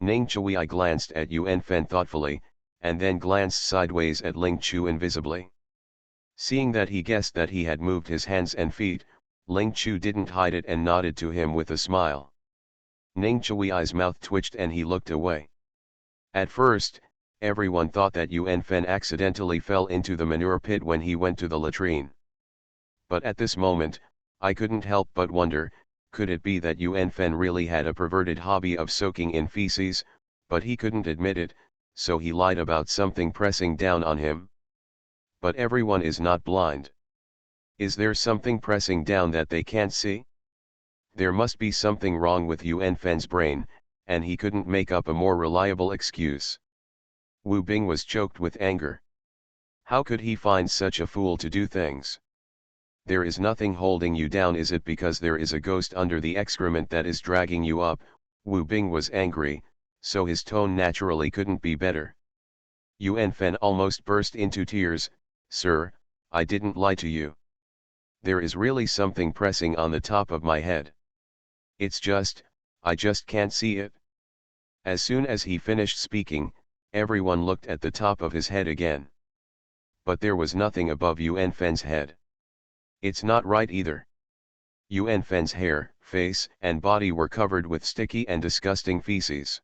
Ning Chui glanced at Yuan Fen thoughtfully, and then glanced sideways at Ling Chu invisibly. Seeing that he guessed that he had moved his hands and feet, Ling Chu didn't hide it and nodded to him with a smile. Ning Chui's mouth twitched and he looked away. At first, everyone thought that Yuan Fen accidentally fell into the manure pit when he went to the latrine. But at this moment, I couldn't help but wonder, could it be that Yuan Fen really had a perverted hobby of soaking in feces, but he couldn't admit it, so he lied about something pressing down on him. But everyone is not blind. Is there something pressing down that they can't see? There must be something wrong with Yuan Fen's brain, and he couldn't make up a more reliable excuse. Wu Bing was choked with anger. How could he find such a fool to do things? There is nothing holding you down. Is it because there is a ghost under the excrement that is dragging you up? Wu Bing was angry, so his tone naturally couldn't be better. Yuan Fen almost burst into tears. "Sir, I didn't lie to you. There is really something pressing on the top of my head. I just can't see it." As soon as he finished speaking, everyone looked at the top of his head again. But there was nothing above Yuan Fen's head. It's not right either. Yuan Fen's hair, face, and body were covered with sticky and disgusting feces.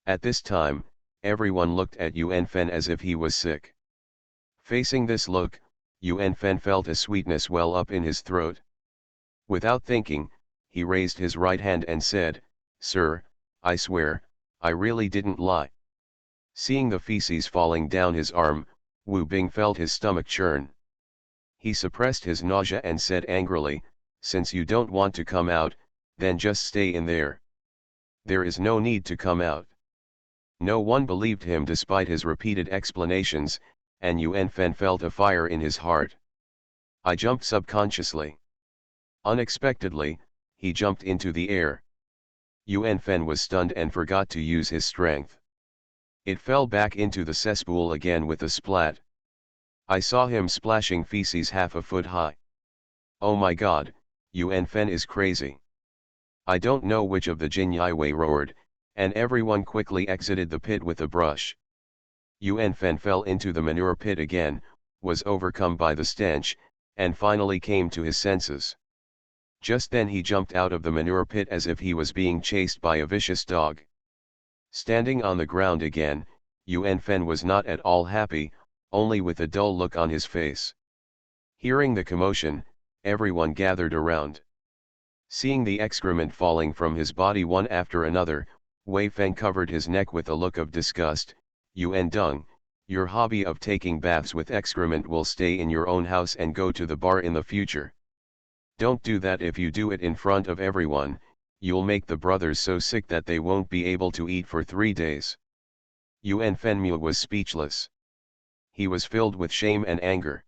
At this time, everyone looked at Yuan Fen as if he was sick. Facing this look, Yuan Fen felt a sweetness well up in his throat. Without thinking, he raised his right hand and said, "Sir, I swear, I really didn't lie." Seeing the feces falling down his arm, Wu Bing felt his stomach churn. He suppressed his nausea and said angrily, "Since you don't want to come out, then just stay in there. There is no need to come out." No one believed him despite his repeated explanations, and Yuan Fen felt a fire in his heart. I jumped subconsciously. Unexpectedly, he jumped into the air. Yuan Fen was stunned and forgot to use his strength. It fell back into the cesspool again with a splat. I saw him splashing feces half a foot high. Oh my god, Yuan Fen is crazy. I don't know which of the Jin Yi Wei roared, and everyone quickly exited the pit with a brush. Yuan Fen fell into the manure pit again, was overcome by the stench, and finally came to his senses. Just then he jumped out of the manure pit as if he was being chased by a vicious dog. Standing on the ground again, Yuan Fen was not at all happy, only with a dull look on his face. Hearing the commotion, everyone gathered around. Seeing the excrement falling from his body one after another, Wei Feng covered his neck with a look of disgust. "Yuan Dung, your hobby of taking baths with excrement will stay in your own house and go to the bar in the future. Don't do that. If you do it in front of everyone, you'll make the brothers so sick that they won't be able to eat for 3 days." Yuan Fenmu was speechless. He was filled with shame and anger.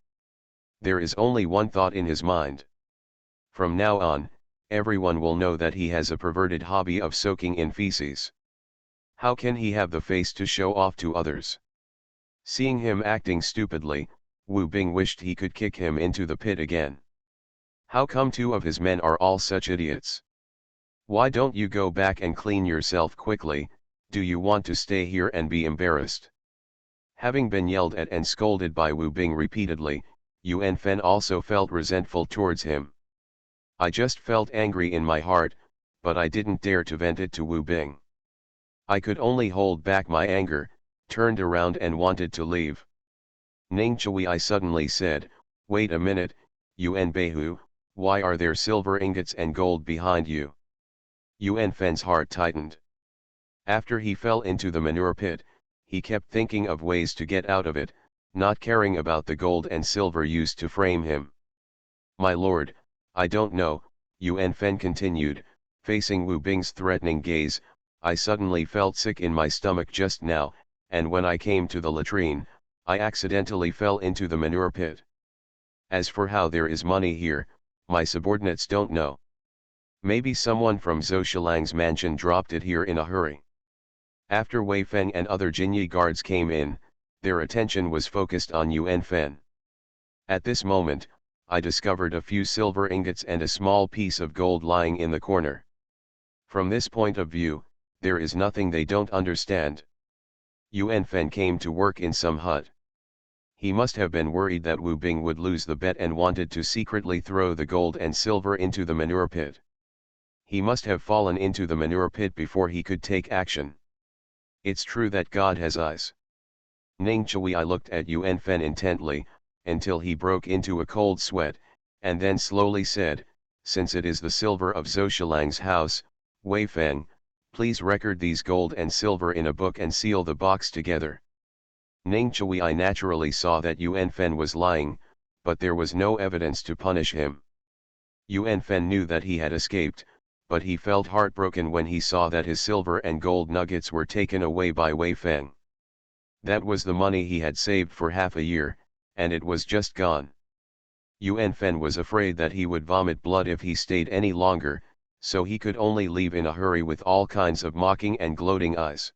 There is only one thought in his mind. From now on, everyone will know that he has a perverted hobby of soaking in feces. How can he have the face to show off to others? Seeing him acting stupidly, Wu Bing wished he could kick him into the pit again. How come 2 of his men are all such idiots? Why don't you go back and clean yourself quickly? Do you want to stay here and be embarrassed? Having been yelled at and scolded by Wu Bing repeatedly, Yuan Fen also felt resentful towards him. I just felt angry in my heart, but I didn't dare to vent it to Wu Bing. I could only hold back my anger, turned around and wanted to leave. Ning Chui, I suddenly said, "Wait a minute, Yuan Beihu, why are there silver ingots and gold behind you?" Yuan Fen's heart tightened. After he fell into the manure pit, he kept thinking of ways to get out of it, not caring about the gold and silver used to frame him. "My lord, I don't know," Yuan Fen continued, facing Wu Bing's threatening gaze. "I suddenly felt sick in my stomach just now, and when I came to the latrine, I accidentally fell into the manure pit. As for how there is money here, my subordinates don't know. Maybe someone from Zhou Shilang's mansion dropped it here in a hurry." After Wei Feng and other Jinyi guards came in, their attention was focused on Yuan Fen. At this moment, I discovered a few silver ingots and a small piece of gold lying in the corner. From this point of view, there is nothing they don't understand. Yuan Fen came to work in some hut. He must have been worried that Wu Bing would lose the bet and wanted to secretly throw the gold and silver into the manure pit. He must have fallen into the manure pit before he could take action. It's true that God has eyes. Ning Chui, I looked at Yuan Fen intently, until he broke into a cold sweat, and then slowly said, "Since it is the silver of Zhou Shilang's house, Wei Feng, please record these gold and silver in a book and seal the box together." Ning Chui, I naturally saw that Yuan Fen was lying, but there was no evidence to punish him. Yuan Fen knew that he had escaped, but he felt heartbroken when he saw that his silver and gold nuggets were taken away by Wei Feng. That was the money he had saved for half a year, and it was just gone. Yuan Fen was afraid that he would vomit blood if he stayed any longer, so he could only leave in a hurry with all kinds of mocking and gloating eyes.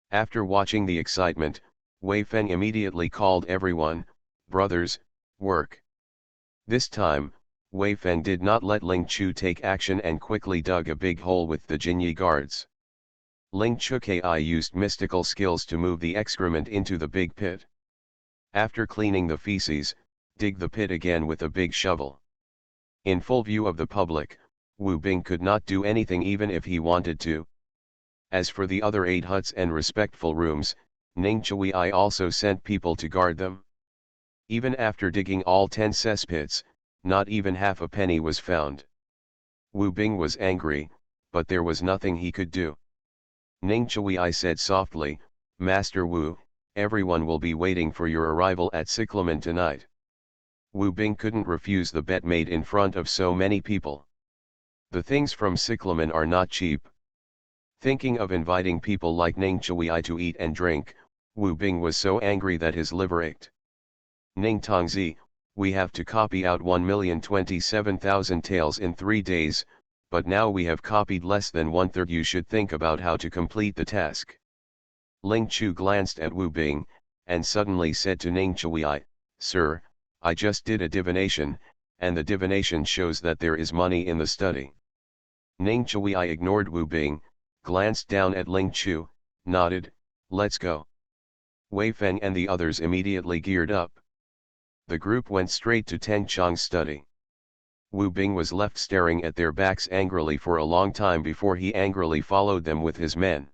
After watching the excitement, Wei Feng immediately called everyone, "Brothers, work." This time, Wei Feng did not let Ling Chu take action and quickly dug a big hole with the Jinyi guards. Ling Chu Ki used mystical skills to move the excrement into the big pit. After cleaning the feces, dig the pit again with a big shovel. In full view of the public, Wu Bing could not do anything even if he wanted to. As for the other 8 huts and respectful rooms, Ning Chui also sent people to guard them. Even after digging all 10 cesspits, not even half a penny was found. Wu Bing was angry, but there was nothing he could do. Ning Chui said softly, "Master Wu, everyone will be waiting for your arrival at Cyclamen tonight." Wu Bing couldn't refuse the bet made in front of so many people. The things from Cyclamen are not cheap. Thinking of inviting people like Ning Chui to eat and drink, Wu Bing was so angry that his liver ached. "Ning Tongzi, we have to copy out 1,027,000 tales in 3 days, but now we have copied less than 1/3. You should think about how to complete the task." Ling Chu glanced at Wu Bing, and suddenly said to Ning Chui, "Sir, I just did a divination, and the divination shows that there is money in the study." Ning Chui ignored Wu Bing, glanced down at Ling Chu, nodded, "Let's go." Wei Feng and the others immediately geared up. The group went straight to Teng Chong's study. Wu Bing was left staring at their backs angrily for a long time before he angrily followed them with his men.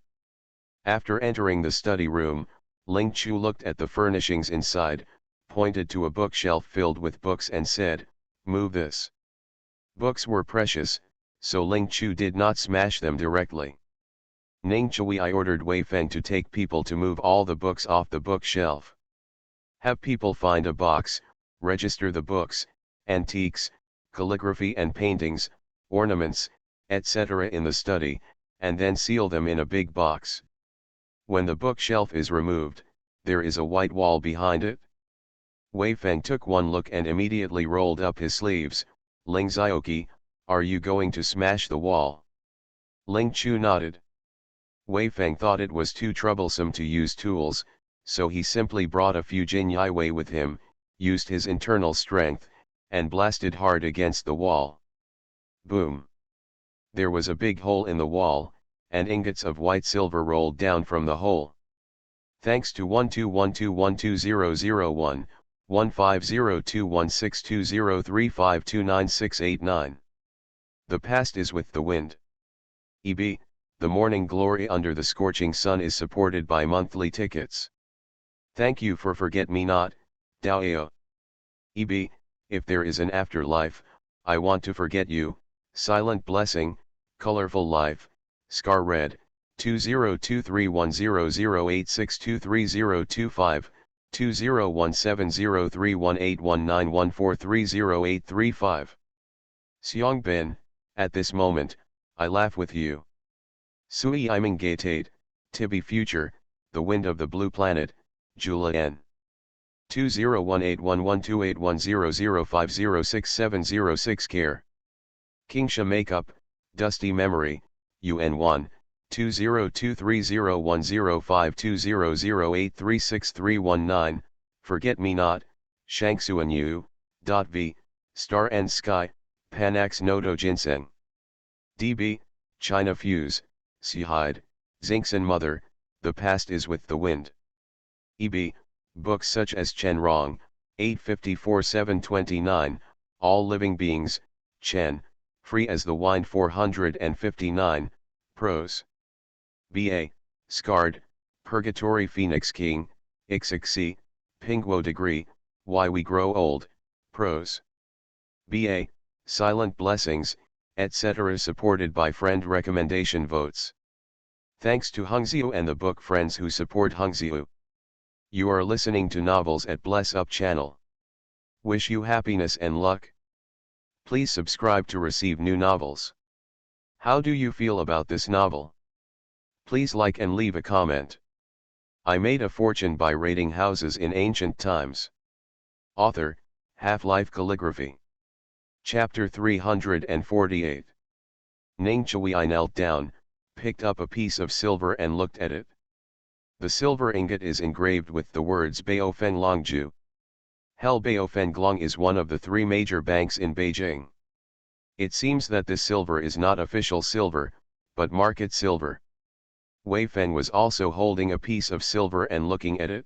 After entering the study room, Ling Chu looked at the furnishings inside, pointed to a bookshelf filled with books and said, "Move this." Books were precious, so Ling Chu did not smash them directly. Ning Chui ordered Wei Feng to take people to move all the books off the bookshelf. Have people find a box, register the books, antiques, calligraphy and paintings, ornaments, etc. in the study, and then seal them in a big box. When the bookshelf is removed, there is a white wall behind it. Wei Feng took one look and immediately rolled up his sleeves. "Ling Zioqi, are you going to smash the wall?" Ling Chu nodded. Wei Feng thought it was too troublesome to use tools, so he simply brought a few Jin Yi Wei with him, used his internal strength, and blasted hard against the wall. Boom! There was a big hole in the wall, and ingots of white silver rolled down from the hole. Thanks to 1212120001, 15021620352969. The past is with the wind. EB, the morning glory under the scorching sun is supported by monthly tickets. Thank you for forget-me-not, Daoeo. EB, if there is an afterlife, I want to forget you, silent blessing, colorful life, scar red, 20231008623025, 201703181914308335. Seongbin, at this moment, I laugh with you. Sui iming gatate, Tibi future, the wind of the blue planet, Jula N. 201811281005067006 care. Kingsha makeup, dusty memory, UN1, 2023010520083639, forget me not, Shangsuan U, .v, star and sky, Panax Noto Ginseng. DB, China Fuse, Sihide, Zinxan Mother, the past is with the wind. EB, books such as Chen Rong, 854-729, All Living Beings, Chen, Free as the Wind 459, Prose. BA, Scarred, Purgatory Phoenix King, Ixixi, Pingguo Degree, Why We Grow Old, Prose. BA, Silent Blessings, etc. supported by friend recommendation votes. Thanks to Hungziu and the book friends who support Hungziu. You are listening to Novels at Bless Up channel. Wish you happiness and luck. Please subscribe to receive new novels. How do you feel about this novel? Please like and leave a comment. I made a fortune by raiding houses in ancient times. Author, Half-Life Calligraphy. Chapter 348. Ning Chui I knelt down, picked up a piece of silver and looked at it. The silver ingot is engraved with the words Baofeng Longju. Hell Baofeng Glong is one of the three major banks in Beijing. It seems that this silver is not official silver, but market silver. Wei Feng was also holding a piece of silver and looking at it.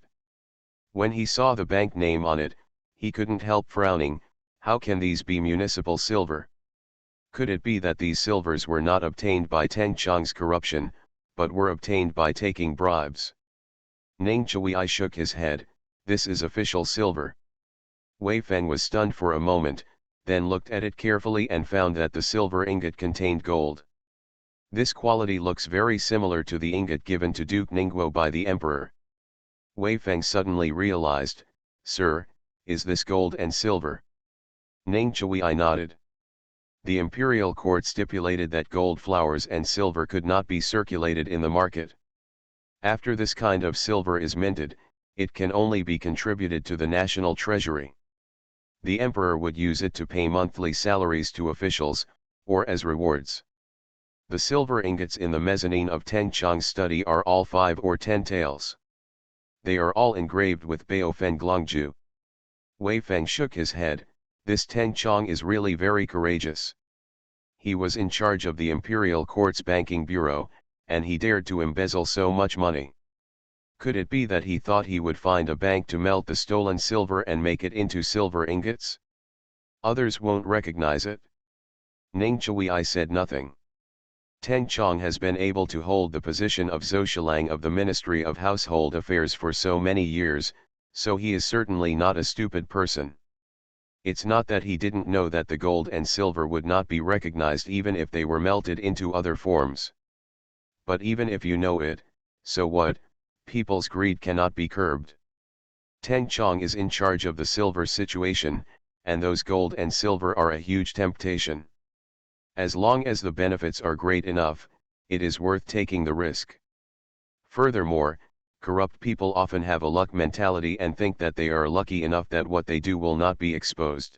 When he saw the bank name on it, he couldn't help frowning. How can these be municipal silver? Could it be that these silvers were not obtained by Teng Chong's corruption, but were obtained by taking bribes? Ning Chui shook his head. This is official silver. Wei Feng was stunned for a moment, then looked at it carefully and found that the silver ingot contained gold. This quality looks very similar to the ingot given to Duke Ningguo by the emperor. Wei Feng suddenly realized, "Sir, is this gold and silver?" Ning Chui nodded. The imperial court stipulated that gold flowers and silver could not be circulated in the market. After this kind of silver is minted, it can only be contributed to the national treasury. The emperor would use it to pay monthly salaries to officials, or as rewards. The silver ingots in the mezzanine of Teng Chong's study are all 5 or 10 taels. They are all engraved with Baofeng Glongju. Wei Feng shook his head. This Teng Chong is really very courageous. He was in charge of the imperial court's banking bureau, and he dared to embezzle so much money. Could it be that he thought he would find a bank to melt the stolen silver and make it into silver ingots? Others won't recognize it. Ning Chui said nothing. Teng Chong has been able to hold the position of Zhoushilang of the Ministry of Household Affairs for so many years, so he is certainly not a stupid person. It's not that he didn't know that the gold and silver would not be recognized even if they were melted into other forms. But even if you know it, so what? People's greed cannot be curbed. Teng Chong is in charge of the silver situation, and those gold and silver are a huge temptation. As long as the benefits are great enough, it is worth taking the risk. Furthermore, corrupt people often have a luck mentality and think that they are lucky enough that what they do will not be exposed.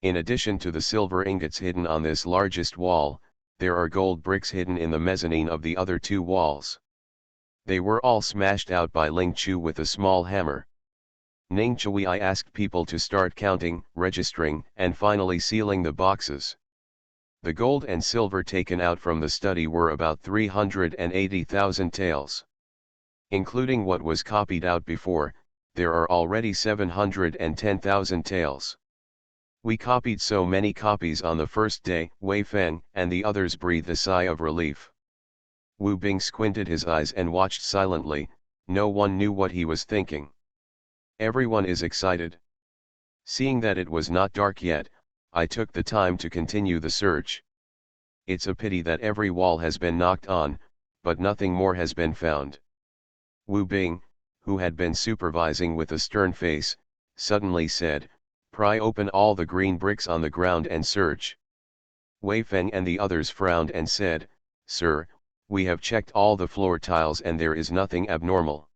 In addition to the silver ingots hidden on this largest wall, there are gold bricks hidden in the mezzanine of the other 2 walls. They were all smashed out by Ling Chu with a small hammer. Ning Chui asked people to start counting, registering, and finally sealing the boxes. The gold and silver taken out from the study were about 380,000 taels. Including what was copied out before, there are already 710,000 taels. We copied so many copies on the first day. Wei Feng and the others breathed a sigh of relief. Wu Bing squinted his eyes and watched silently. No one knew what he was thinking. Everyone is excited. Seeing that it was not dark yet, I took the time to continue the search. It's a pity that every wall has been knocked on, but nothing more has been found. Wu Bing, who had been supervising with a stern face, suddenly said, "Pry open all the green bricks on the ground and search." Wei Feng and the others frowned and said, "Sir, we have checked all the floor tiles and there is nothing abnormal.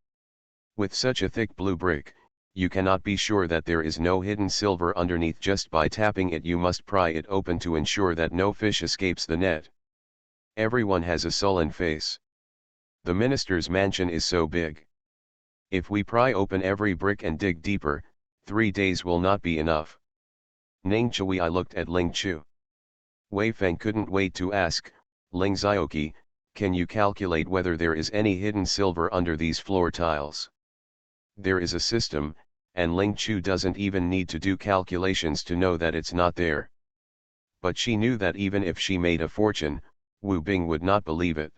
With such a thick blue brick, you cannot be sure that there is no hidden silver underneath. Just by tapping it you must pry it open to ensure that no fish escapes the net." Everyone has a sullen face. The minister's mansion is so big. If we pry open every brick and dig deeper, 3 days will not be enough. Ning Chui looked at Ling Chu. Wei Feng couldn't wait to ask, "Ling Zioqi, can you calculate whether there is any hidden silver under these floor tiles?" There is a system, and Ling Chu doesn't even need to do calculations to know that it's not there. But she knew that even if she made a fortune, Wu Bing would not believe it.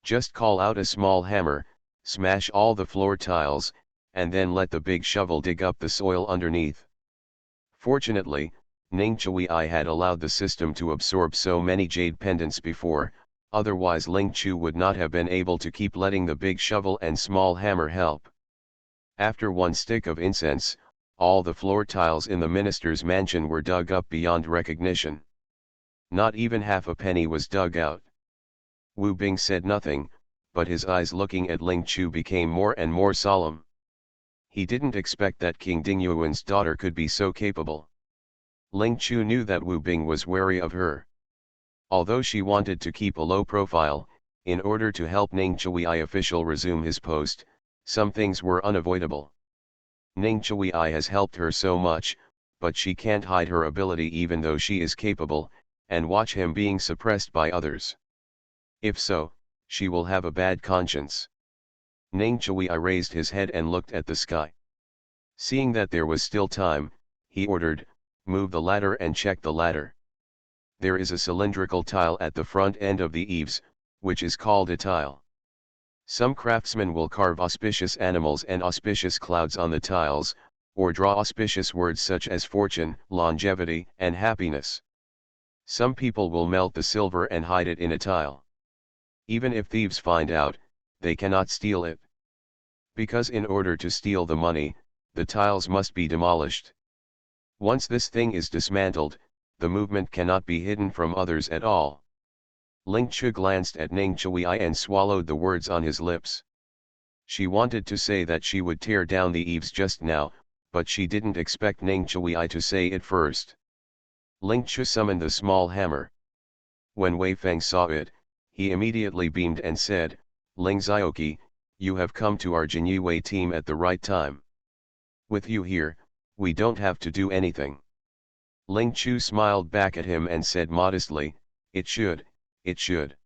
Just call out a small hammer, smash all the floor tiles, and then let the big shovel dig up the soil underneath. Fortunately, Ning Chui had allowed the system to absorb so many jade pendants before, otherwise Ling Chu would not have been able to keep letting the big shovel and small hammer help. After one stick of incense, all the floor tiles in the minister's mansion were dug up beyond recognition. Not even half a penny was dug out. Wu Bing said nothing, but his eyes looking at Ling Chu became more and more solemn. He didn't expect that King Dingyuan's daughter could be so capable. Ling Chu knew that Wu Bing was wary of her. Although she wanted to keep a low profile, in order to help Ning Chui official resume his post, some things were unavoidable. Ning Chui has helped her so much, but she can't hide her ability even though she is capable, and watch him being suppressed by others. If so, she will have a bad conscience. Ning Chui raised his head and looked at the sky. Seeing that there was still time, he ordered, "Move the ladder and check the ladder." There is a cylindrical tile at the front end of the eaves, which is called a tile. Some craftsmen will carve auspicious animals and auspicious clouds on the tiles, or draw auspicious words such as fortune, longevity, and happiness. Some people will melt the silver and hide it in a tile. Even if thieves find out, they cannot steal it. Because in order to steal the money, the tiles must be demolished. Once this thing is dismantled, the movement cannot be hidden from others at all. Ling Chu glanced at Ning Chui and swallowed the words on his lips. She wanted to say that she would tear down the eaves just now, but she didn't expect Ning Chui to say it first. Ling Chu summoned the small hammer. When Wei Feng saw it, he immediately beamed and said, "Ling Zioqi, you have come to our Jinyue team at the right time. With you here, we don't have to do anything." Ling Chu smiled back at him and said modestly, It should.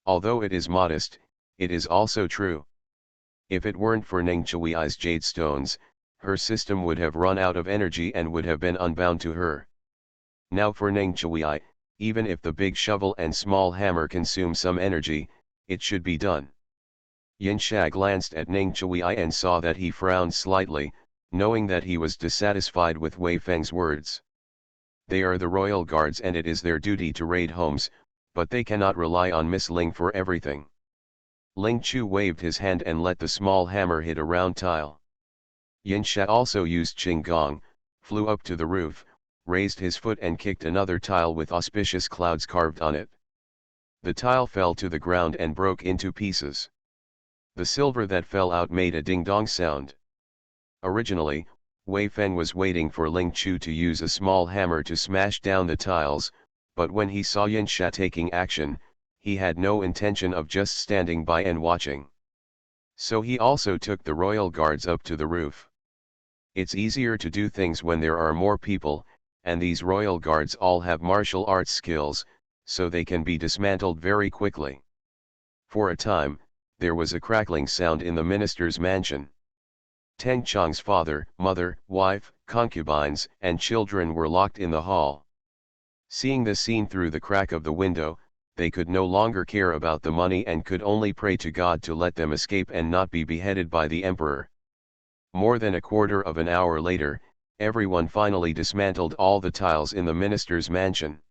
Although it is modest, it is also true. If it weren't for Ning Chui's jade stones, her system would have run out of energy and would have been unbound to her. Now for Ning Chui, even if the big shovel and small hammer consume some energy, it should be done. Yin Sha glanced at Ning Chui and saw that he frowned slightly, knowing that he was dissatisfied with Wei Feng's words. They are the royal guards and it is their duty to raid homes, but they cannot rely on Miss Ling for everything. Ling Chu waved his hand and let the small hammer hit a round tile. Yin Sha also used Qinggong, flew up to the roof, raised his foot and kicked another tile with auspicious clouds carved on it. The tile fell to the ground and broke into pieces. The silver that fell out made a ding-dong sound. Originally, Wei Feng was waiting for Ling Chu to use a small hammer to smash down the tiles, but when he saw Yin Sha taking action, he had no intention of just standing by and watching. So he also took the royal guards up to the roof. It's easier to do things when there are more people, and these royal guards all have martial arts skills, so they can be dismantled very quickly. For a time, there was a crackling sound in the minister's mansion. Teng Chong's father, mother, wife, concubines, and children were locked in the hall. Seeing the scene through the crack of the window, they could no longer care about the money and could only pray to God to let them escape and not be beheaded by the emperor. More than a quarter of an hour later, everyone finally dismantled all the tiles in the minister's mansion.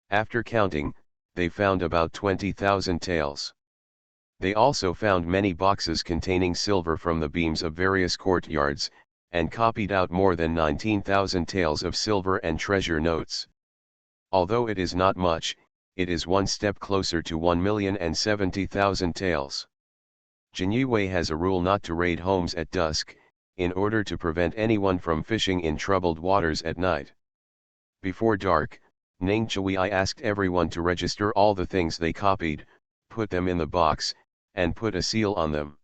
After counting, they found about 20,000 taels. They also found many boxes containing silver from the beams of various courtyards, and copied out more than 19,000 taels of silver and treasure notes. Although it is not much, it is one step closer to 1,070,000 taels. Jinyue has a rule not to raid homes at dusk, in order to prevent anyone from fishing in troubled waters at night. Before dark, Ningchui asked everyone to register all the things they copied, put them in the box, and put a seal on them.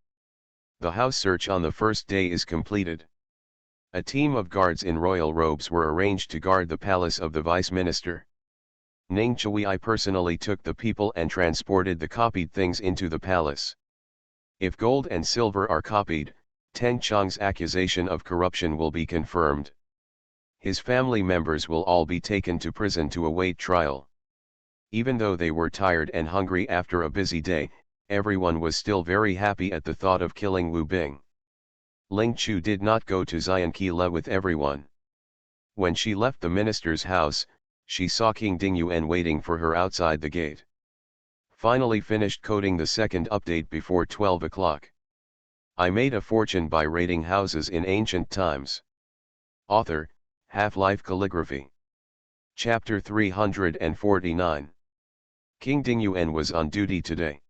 The house search on the first day is completed. A team of guards in royal robes were arranged to guard the palace of the vice minister. Ningchui personally took the people and transported the copied things into the palace. If gold and silver are copied, Teng Chong's accusation of corruption will be confirmed. His family members will all be taken to prison to await trial. Even though they were tired and hungry after a busy day, everyone was still very happy at the thought of killing Wu Bing. Ling Chu did not go to Xiankila with everyone. When she left the minister's house, she saw King Dingyuan waiting for her outside the gate. Finally finished coding the second update before 12 o'clock. I made a fortune by raiding houses in ancient times. Author, Half-Life Calligraphy. Chapter 349. King Dingyuan was on duty today.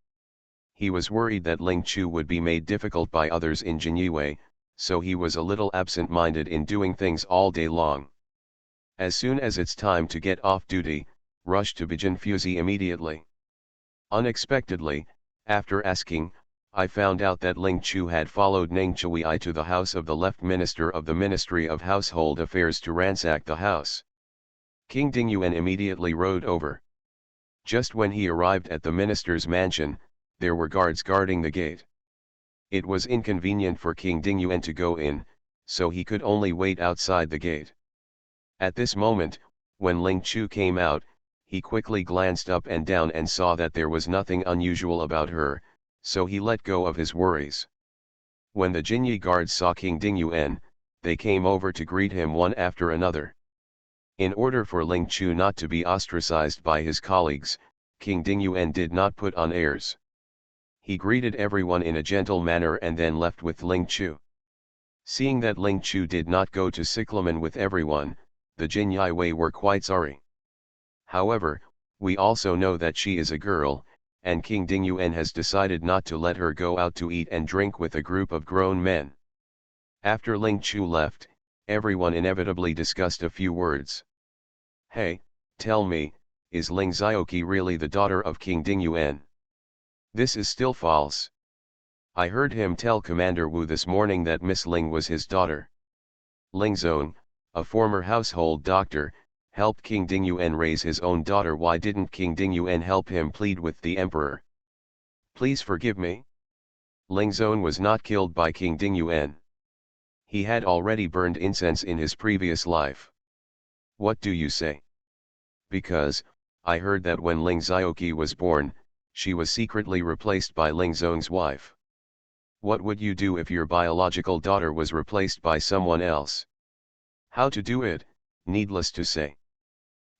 He was worried that Ling Chu would be made difficult by others in Jinyue, so he was a little absent-minded in doing things all day long. As soon as it's time to get off duty, rush to Bijin Fuzi immediately. Unexpectedly, after asking, I found out that Ling Chu had followed Ningchui to the house of the left minister of the Ministry of Household Affairs to ransack the house. King Dingyuan immediately rode over. Just when he arrived at the minister's mansion, there were guards guarding the gate. It was inconvenient for King Dingyuan to go in, so he could only wait outside the gate. At this moment, when Ling Chu came out, he quickly glanced up and down and saw that there was nothing unusual about her, so he let go of his worries. When the Jinyi guards saw King Dingyuan, they came over to greet him one after another. In order for Ling Chu not to be ostracized by his colleagues, King Dingyuan did not put on airs. He greeted everyone in a gentle manner and then left with Ling Chu. Seeing that Ling Chu did not go to Cyclamen with everyone, the Jinyue were quite sorry. However, we also know that she is a girl, and King Dingyuan has decided not to let her go out to eat and drink with a group of grown men. After Ling Chu left, everyone inevitably discussed a few words. Hey, tell me, is Ling Xiaoqi really the daughter of King Dingyuan? This is still false. I heard him tell Commander Wu this morning that Miss Ling was his daughter. Ling Zong, a former household doctor, helped King Dingyuan raise his own daughter. Why didn't King Dingyuan help him plead with the emperor? Please forgive me. Ling Zong was not killed by King Dingyuan. He had already burned incense in his previous life. What do you say? Because, I heard that when Ling Xiaoqi was born, she was secretly replaced by Ling Zong's wife. What would you do if your biological daughter was replaced by someone else? How to do it, needless to say.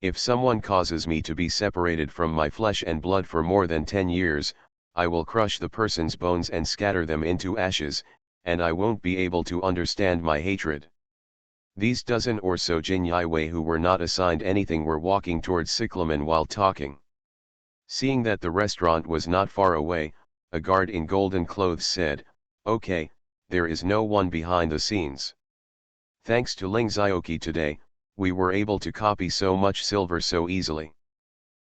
If someone causes me to be separated from my flesh and blood for more than 10 years, I will crush the person's bones and scatter them into ashes, and I won't be able to understand my hatred. These dozen or so Jinyue who were not assigned anything were walking towards Cyclamen while talking. Seeing that the restaurant was not far away, a guard in golden clothes said, "Okay, there is no one behind the scenes. Thanks to Ling Xiaoqi today, we were able to copy so much silver so easily.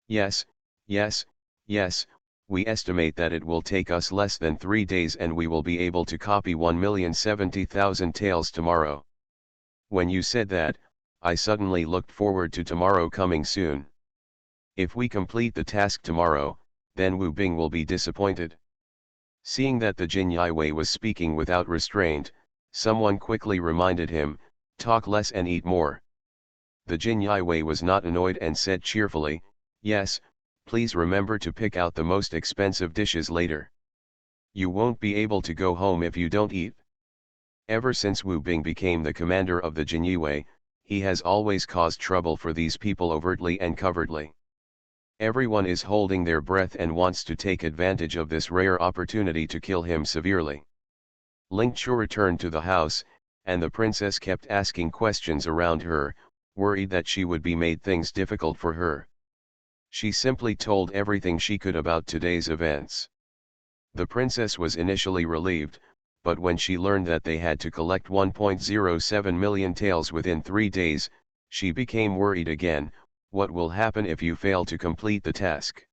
Yes, yes, yes, we estimate that it will take us less than 3 days and we will be able to copy 1,070,000 taels tomorrow." When you said that, I suddenly looked forward to tomorrow coming soon. If we complete the task tomorrow, then Wu Bing will be disappointed. Seeing that the Jin Yiwei was speaking without restraint, someone quickly reminded him, talk less and eat more. The Jin Yiwei was not annoyed and said cheerfully, yes, please remember to pick out the most expensive dishes later. You won't be able to go home if you don't eat. Ever since Wu Bing became the commander of the Jin Yiwei, he has always caused trouble for these people overtly and covertly. Everyone is holding their breath and wants to take advantage of this rare opportunity to kill him severely. Ling Chu returned to the house, and the princess kept asking questions around her, worried that she would be made things difficult for her. She simply told everything she could about today's events. The princess was initially relieved, but when she learned that they had to collect 1.07 million taels within 3 days, she became worried again. What will happen if you fail to complete the task?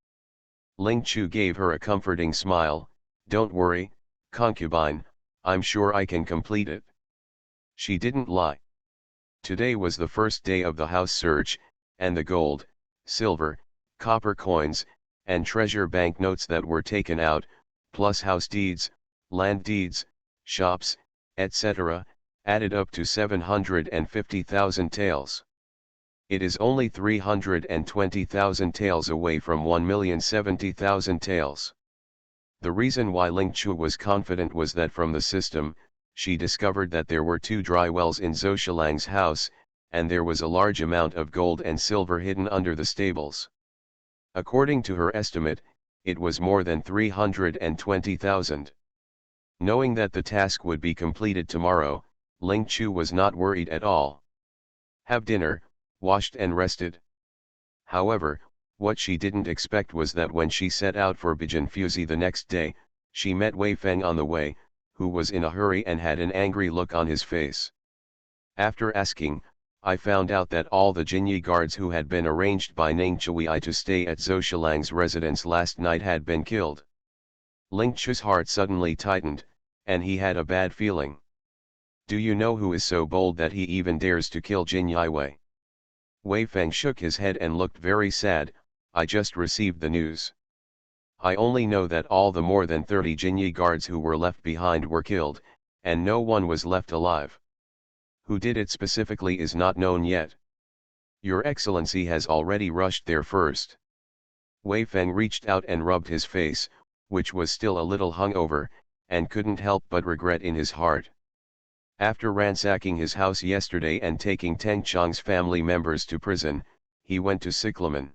Ling Chu gave her a comforting smile, don't worry, concubine, I'm sure I can complete it. She didn't lie. Today was the first day of the house search, and the gold, silver, copper coins, and treasure banknotes that were taken out, plus house deeds, land deeds, shops, etc., added up to 750,000 taels. It is only 320,000 taels away from 1,070,000 taels. The reason why Ling Chu was confident was that from the system, she discovered that there were 2 dry wells in Zhou Shilang's house, and there was a large amount of gold and silver hidden under the stables. According to her estimate, it was more than 320,000. Knowing that the task would be completed tomorrow, Ling Chu was not worried at all. Have dinner, washed and rested. However, what she didn't expect was that when she set out for Bijinfuzi the next day, she met Wei Feng on the way, who was in a hurry and had an angry look on his face. After asking, I found out that all the Jinyi guards who had been arranged by Ning Chui to stay at Zhou Shilang's residence last night had been killed. Ling Chu's heart suddenly tightened, and he had a bad feeling. Do you know who is so bold that he even dares to kill Jin Yiwei? Wei Feng shook his head and looked very sad. I just received the news. I only know that all the more than 30 Jinyi guards who were left behind were killed, and no one was left alive. Who did it specifically is not known yet. Your Excellency has already rushed there first. Wei Feng reached out and rubbed his face, which was still a little hungover, and couldn't help but regret in his heart. After ransacking his house yesterday and taking Teng Chong's family members to prison, he went to Cyclamen.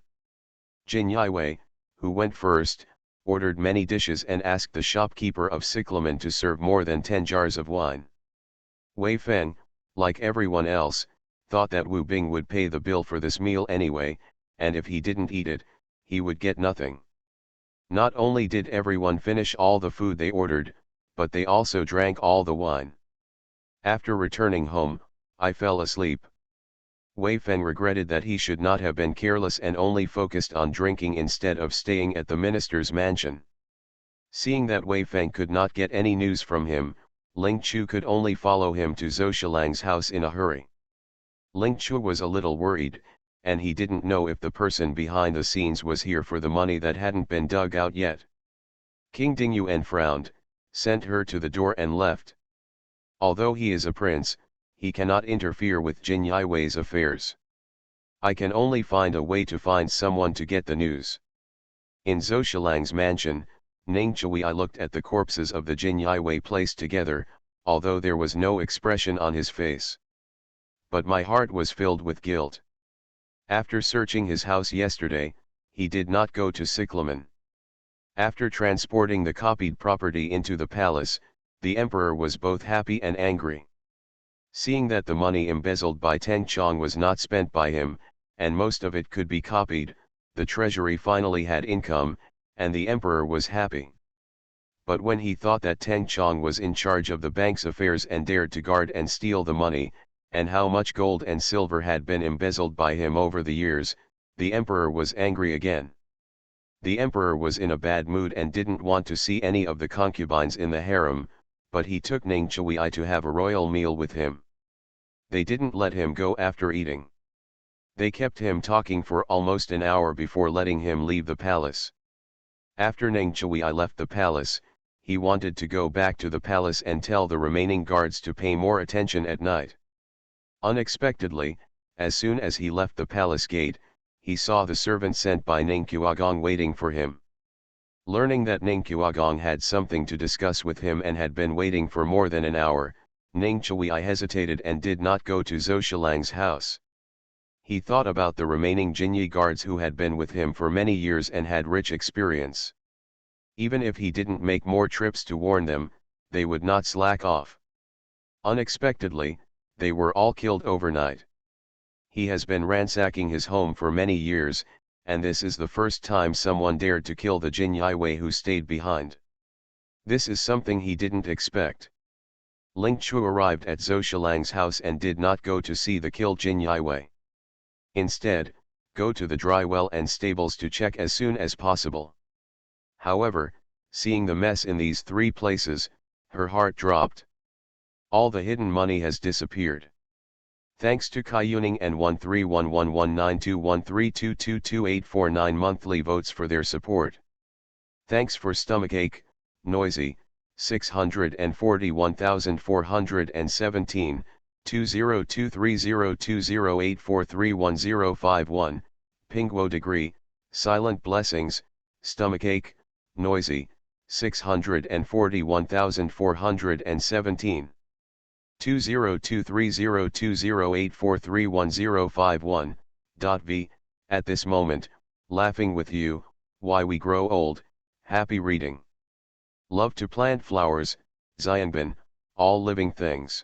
Jin Yiwei, who went first, ordered many dishes and asked the shopkeeper of Cyclamen to serve more than 10 jars of wine. Wei Feng, like everyone else, thought that Wu Bing would pay the bill for this meal anyway, and if he didn't eat it, he would get nothing. Not only did everyone finish all the food they ordered, but they also drank all the wine. After returning home, I fell asleep. Wei Feng regretted that he should not have been careless and only focused on drinking instead of staying at the minister's mansion. Seeing that Wei Feng could not get any news from him, Ling Chu could only follow him to Zhou Shilang's house in a hurry. Ling Chu was a little worried, and he didn't know if the person behind the scenes was here for the money that hadn't been dug out yet. King Dingyuan frowned, sent her to the door and left. Although he is a prince, he cannot interfere with Jin Yiwei's affairs. I can only find a way to find someone to get the news. In Zhou Shilang's mansion, Ning Chui looked at the corpses of the Jin Yiwei placed together, although there was no expression on his face. But my heart was filled with guilt. After searching his house yesterday, he did not go to Cyclamen. After transporting the copied property into the palace, the emperor was both happy and angry. Seeing that the money embezzled by Teng Chong was not spent by him, and most of it could be copied, the treasury finally had income, and the emperor was happy. But when he thought that Teng Chong was in charge of the bank's affairs and dared to guard and steal the money, and how much gold and silver had been embezzled by him over the years, the emperor was angry again. The emperor was in a bad mood and didn't want to see any of the concubines in the harem, but he took Ning Chui to have a royal meal with him. They didn't let him go after eating. They kept him talking for almost an hour before letting him leave the palace. After Neng Chui left the palace, he wanted to go back to the palace and tell the remaining guards to pay more attention at night. Unexpectedly, as soon as he left the palace gate, he saw the servant sent by Neng Kuagong waiting for him. Learning that Neng Kuagong had something to discuss with him and had been waiting for more than an hour, Neng Chui hesitated and did not go to Zhou Shilang's house. He thought about the remaining Jinyi guards who had been with him for many years and had rich experience. Even if he didn't make more trips to warn them, they would not slack off. Unexpectedly, they were all killed overnight. He has been ransacking his home for many years, and this is the first time someone dared to kill the Jin Yiwei who stayed behind. This is something he didn't expect. Ling Chu arrived at Zhou Shilang's house and did not go to see the killed Jin Yiwei. Instead, go to the dry well and stables to check as soon as possible. However, seeing the mess in these three places, her heart dropped. All the hidden money has disappeared. Thanks to Kai Yuning and 13119213222849 monthly votes for their support. Thanks for Stomachache, Noisy, 641,417, 20230208431051, Pingguo Degree, Silent Blessings, Stomachache, Noisy, 641,417. 20230208431051. V. At this moment, laughing with you, why we grow old. Happy reading. Love to plant flowers, Xianbin, all living things.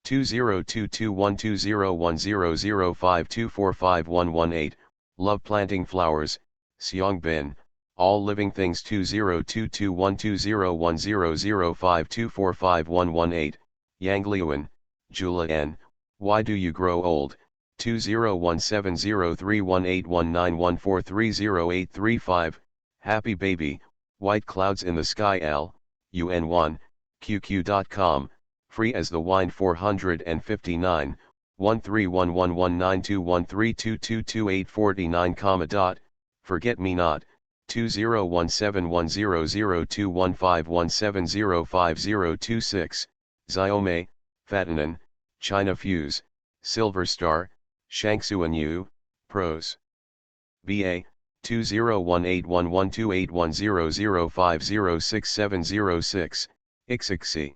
202212010052452118. Love planting flowers, Xiangbin, all living things. 202212010052452118. Yangliuan, Jula N, why do you grow old? 2017031819143085. Happy baby, white clouds in the sky. L, UN1, QQ.com, free as the wine. 459, 13119213222849, forget me not. 201710021517050026. Xiaomei, Fatanan, China Fuse, Silver Star, Shangsuan Yu, Pros. BA, 201811281005067006, Ixixi.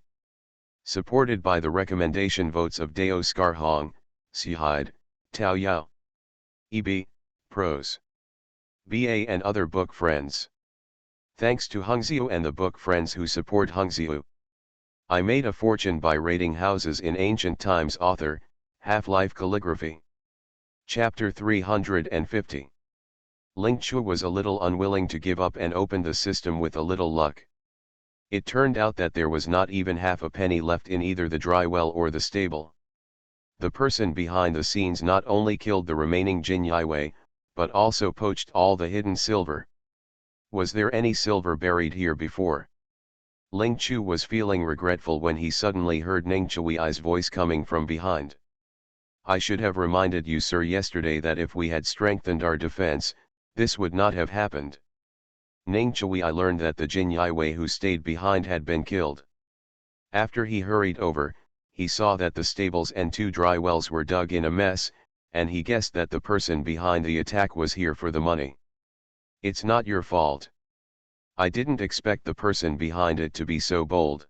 Supported by the recommendation votes of Dao Scar Hong, Sihide, Tao Yao. EB, Pros. BA and other book friends. Thanks to Hungziu and the book friends who support Hungziu. I made a fortune by raiding houses in ancient times. Author, Half-Life Calligraphy. Chapter 350. Ling Chu was a little unwilling to give up and opened the system with a little luck. It turned out that there was not even half a penny left in either the dry well or the stable. The person behind the scenes not only killed the remaining Jin Yiwei, but also poached all the hidden silver. Was there any silver buried here before? Ling Chu was feeling regretful when he suddenly heard Neng Chui's voice coming from behind. I should have reminded you, sir, yesterday that if we had strengthened our defense, this would not have happened. Neng Chui learned that the Jin Yiwei who stayed behind had been killed. After he hurried over, he saw that the stables and two dry wells were dug in a mess, and he guessed that the person behind the attack was here for the money. It's not your fault. I didn't expect the person behind it to be so bold.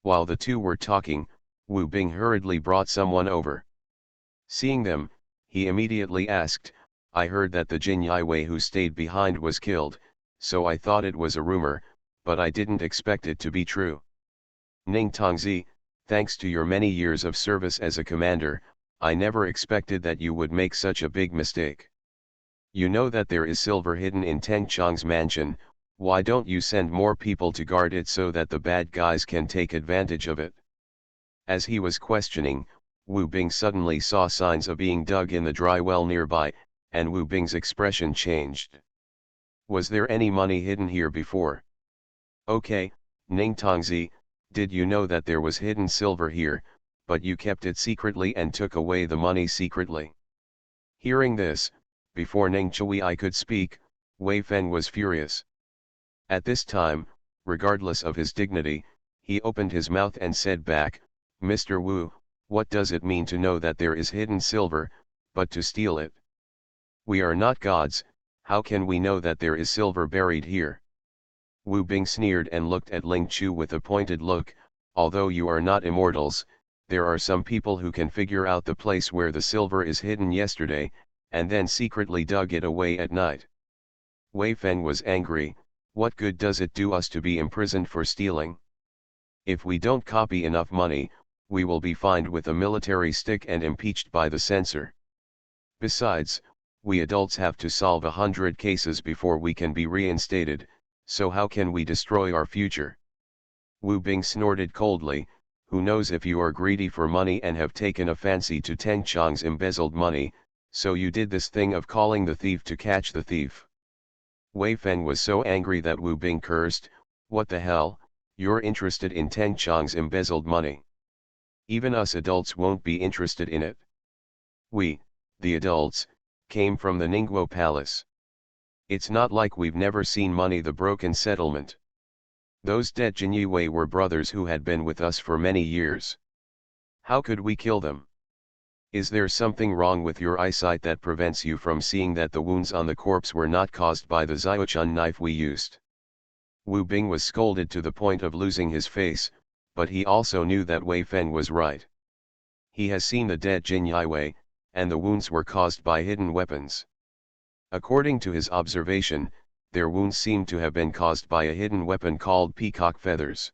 While the two were talking, Wu Bing hurriedly brought someone over. Seeing them, he immediately asked, I heard that the Jin Yiwei who stayed behind was killed, so I thought it was a rumor, but I didn't expect it to be true. Ning Tongzi, thanks to your many years of service as a commander, I never expected that you would make such a big mistake. You know that there is silver hidden in Teng Chong's mansion. Why don't you send more people to guard it so that the bad guys can take advantage of it? As he was questioning, Wu Bing suddenly saw signs of being dug in the dry well nearby, and Wu Bing's expression changed. Was there any money hidden here before? Okay, Ning Tongzi, did you know that there was hidden silver here? but you kept it secretly and took away the money secretly. Hearing this, before Ning Chui could speak, Wei Feng was furious. At this time, regardless of his dignity, he opened his mouth and said back, "Mr. Wu, what does it mean to know that there is hidden silver, but to steal it? We are not gods, how can we know that there is silver buried here?" Wu Bing sneered and looked at Ling Chu with a pointed look. "Although you are not immortals, there are some people who can figure out the place where the silver is hidden yesterday, and then secretly dug it away at night." Wei Feng was angry. "What good does it do us to be imprisoned for stealing? If we don't copy enough money, we will be fined with a military stick and impeached by the censor. Besides, we adults have to solve 100 cases before we can be reinstated, so how can we destroy our future?" Wu Bing snorted coldly. "Who knows if you are greedy for money and have taken a fancy to Teng Chong's embezzled money, so you did this thing of calling the thief to catch the thief." Wei Feng was so angry that Wu Bing cursed, "What the hell, you're interested in Teng Chong's embezzled money? Even us adults won't be interested in it. We, the adults, came from the Ningguo Palace. It's not like we've never seen money." The broken settlement. Those dead Jinyue were brothers who had been with us for many years. How could we kill them? Is there something wrong with your eyesight that prevents you from seeing that the wounds on the corpse were not caused by the Xiaochun knife we used? Wu Bing was scolded to the point of losing his face, but he also knew that Wei Feng was right. He has seen the dead Jinyue, and the wounds were caused by hidden weapons. According to his observation, their wounds seemed to have been caused by a hidden weapon called peacock feathers.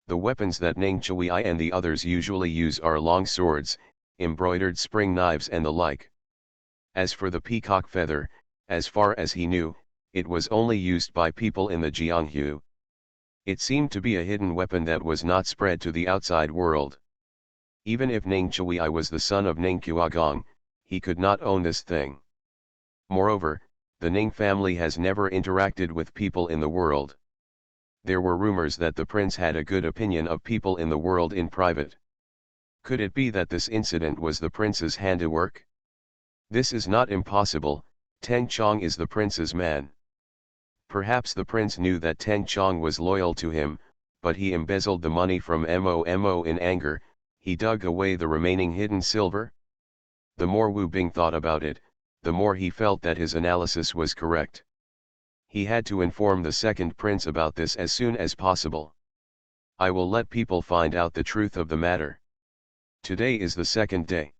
The weapons that Ning Chui and the others usually use are long swords, embroidered spring knives and the like. As for the peacock feather, as far as he knew, it was only used by people in the Jianghu. It seemed to be a hidden weapon that was not spread to the outside world. Even if Ning Chui was the son of Ning Kuagong, he could not own this thing. Moreover, the Ning family has never interacted with people in the world. There were rumors that the prince had a good opinion of people in the world in private. Could it be that this incident was the prince's handiwork? This is not impossible. Teng Chong is the prince's man. Perhaps the prince knew that Teng Chong was loyal to him, but he embezzled the money from Mo in anger. He dug away the remaining hidden silver. The more Wu Bing thought about it, the more he felt that his analysis was correct. He had to inform the second prince about this as soon as possible. "I will let people find out the truth of the matter. Today is the second day.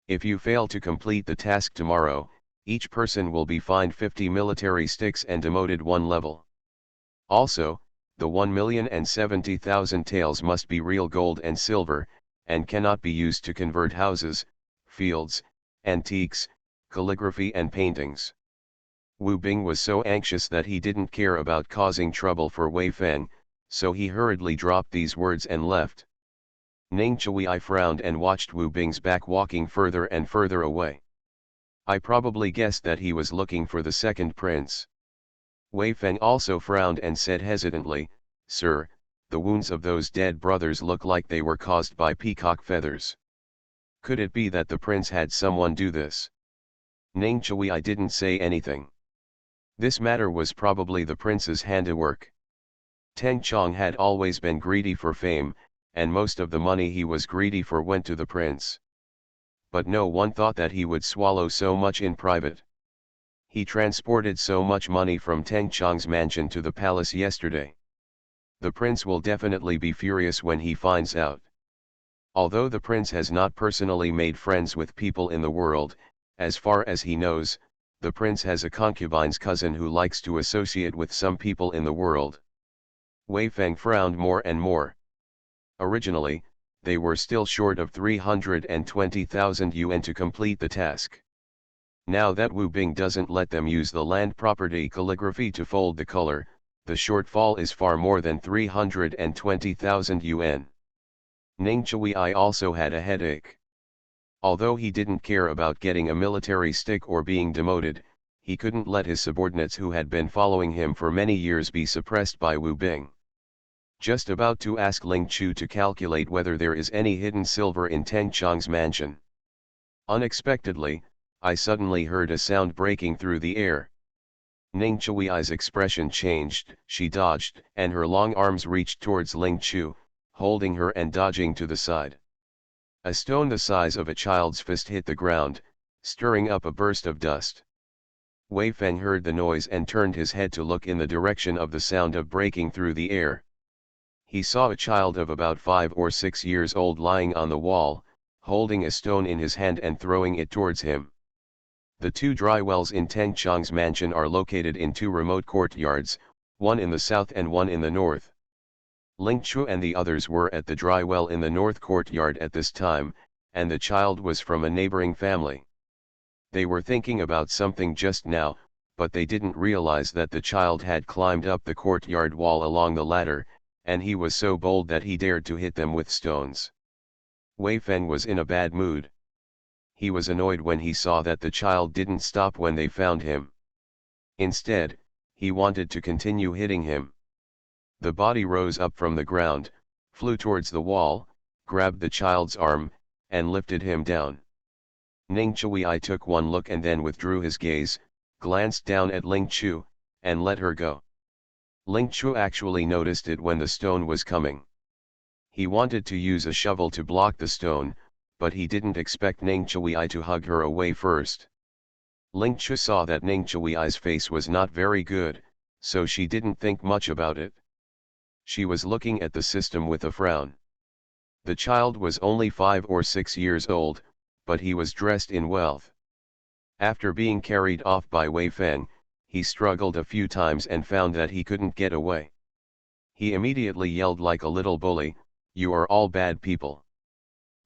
If you fail to complete the task tomorrow, each person will be fined 50 military sticks and demoted 1 level. Also, the 1,070,000 taels must be real gold and silver, and cannot be used to convert houses, fields, antiques, calligraphy and paintings." Wu Bing was so anxious that he didn't care about causing trouble for Wei Feng, so he hurriedly dropped these words and left. Ning Chui frowned and watched Wu Bing's back walking further and further away. "I probably guessed that he was looking for the second prince." Wei Feng also frowned and said hesitantly, "Sir, the wounds of those dead brothers look like they were caused by peacock feathers. Could it be that the prince had someone do this?" Ning Chui didn't say anything. This matter was probably the prince's handiwork. Teng Chong had always been greedy for fame, and most of the money he was greedy for went to the prince. But no one thought that he would swallow so much in private. He transported so much money from Teng Chong's mansion to the palace yesterday. The prince will definitely be furious when he finds out. Although the prince has not personally made friends with people in the world, as far as he knows, the prince has a concubine's cousin who likes to associate with some people in the world. Wei Feng frowned more and more. Originally, they were still short of 320,000 yuan to complete the task. Now that Wu Bing doesn't let them use the land property calligraphy to fold the color, the shortfall is far more than 320,000 yuan. Ning Chui also had a headache. Although he didn't care about getting a military stick or being demoted, he couldn't let his subordinates who had been following him for many years be suppressed by Wu Bing. Just about to ask Ling Chu to calculate whether there is any hidden silver in Teng Chang's mansion. Unexpectedly, I suddenly heard a sound breaking through the air. Ning Chui's expression changed, she dodged, and her long arms reached towards Ling Chu, holding her and dodging to the side. A stone the size of a child's fist hit the ground, stirring up a burst of dust. Wei Feng heard the noise and turned his head to look in the direction of the sound of breaking through the air. He saw a child of about 5 or 6 years old lying on the wall, holding a stone in his hand and throwing it towards him. The two dry wells in Teng Chang's mansion are located in two remote courtyards, one in the south and one in the north. Ling Chu and the others were at the dry well in the north courtyard at this time, and the child was from a neighboring family. They were thinking about something just now, but they didn't realize that the child had climbed up the courtyard wall along the ladder, and he was so bold that he dared to hit them with stones. Wei Feng was in a bad mood. He was annoyed when he saw that the child didn't stop when they found him. Instead, he wanted to continue hitting him. The body rose up from the ground, flew towards the wall, grabbed the child's arm, and lifted him down. Ning Chui took one look and then withdrew his gaze, glanced down at Ling Chu, and let her go. Ling Chu actually noticed it when the stone was coming. He wanted to use a shovel to block the stone, but he didn't expect Ning Chui to hug her away first. Ling Chu saw that Ning Chui's face was not very good, so she didn't think much about it. She was looking at the system with a frown. The child was only 5 or 6 years old, but he was dressed in wealth. After being carried off by Wei Feng, he struggled a few times and found that he couldn't get away. He immediately yelled like a little bully, "You are all bad people.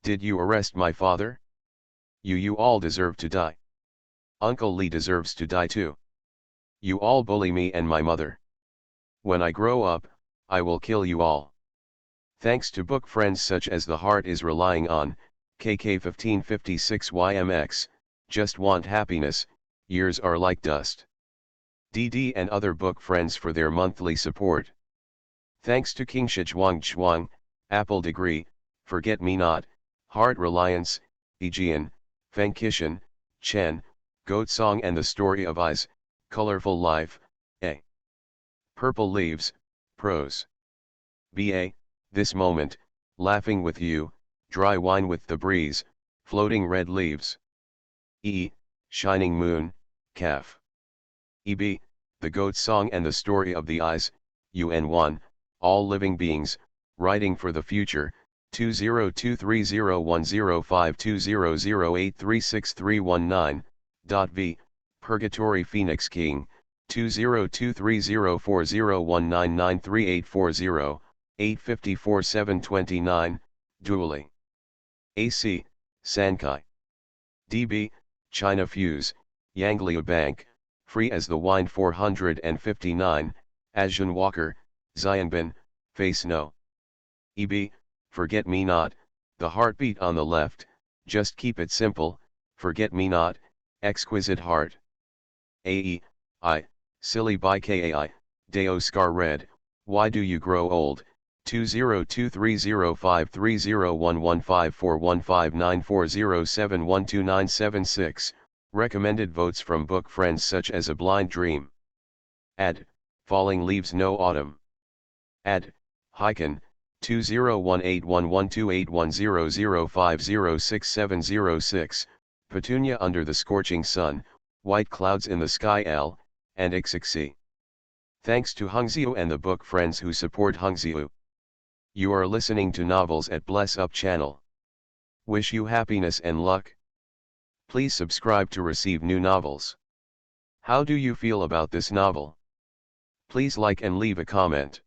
Did you arrest my father? You all deserve to die. Uncle Li deserves to die too. You all bully me and my mother. When I grow up, I will kill you all." Thanks to book friends such as The Heart is Relying On, KK1556YMX, Just Want Happiness, Years Are Like Dust. DD and other book friends for their monthly support. Thanks to King Shichuang Chuang, Apple Degree, Forget Me Not, Heart Reliance, Aegean, Feng Kishan, Chen, Goat Song and the Story of Eyes, Colorful Life, A. Purple Leaves, Prose. BA, This Moment, Laughing with You, Dry Wine with the Breeze, Floating Red Leaves. E. Shining Moon, Calf. EB, The Goat Song and the Story of the Eyes, UN1, All Living Beings, Writing for the Future, 20230105200836319. V. Purgatory Phoenix King, 20230401993840854 729, Dually. AC, Sankai. DB, China Fuse, Yangliu Bank, Free as the Wine 459, Ajun Walker, Xianbin, Face No. EB, Forget Me Not, The Heartbeat on the Left, Just Keep It Simple, Forget Me Not, Exquisite Heart. AE, I, Silly by KAI, Deo Scar Red, Why Do You Grow Old, 20230530115415940712976, recommended votes from book friends such as A Blind Dream. Ad, Falling Leaves No Autumn. Ad, Hyken, 20181128100506706, Petunia Under the Scorching Sun, White Clouds in the Sky L, and Ixixi. Thanks to Hungziu and the book friends who support Hungziu. You are listening to Novels at Bless Up channel. Wish you happiness and luck. Please subscribe to receive new novels. How do you feel about this novel? Please like and leave a comment.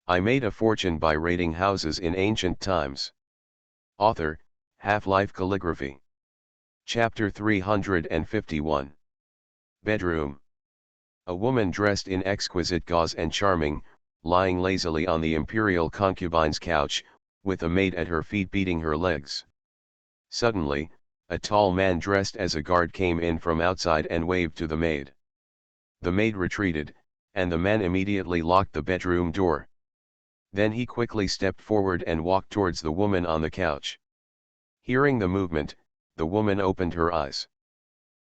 I made a fortune by raiding houses in ancient times. Author, Half-Life Calligraphy. Chapter 351. Bedroom. A woman dressed in exquisite gauze and charming, lying lazily on the imperial concubine's couch, with a maid at her feet beating her legs. Suddenly, a tall man dressed as a guard came in from outside and waved to the maid. The maid retreated, and the man immediately locked the bedroom door. Then he quickly stepped forward and walked towards the woman on the couch. Hearing the movement, the woman opened her eyes.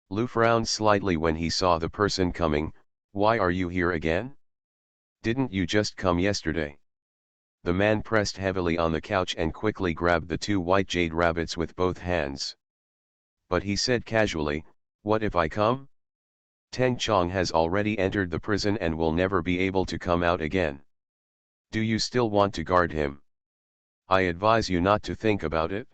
Lu frowned slightly when he saw the person coming. "Why are you here again? Didn't you just come yesterday?" The man pressed heavily on the couch and quickly grabbed the two white jade rabbits with both hands. But he said casually, "What if I come? Teng Chong has already entered the prison and will never be able to come out again. Do you still want to guard him? I advise you not to think about it.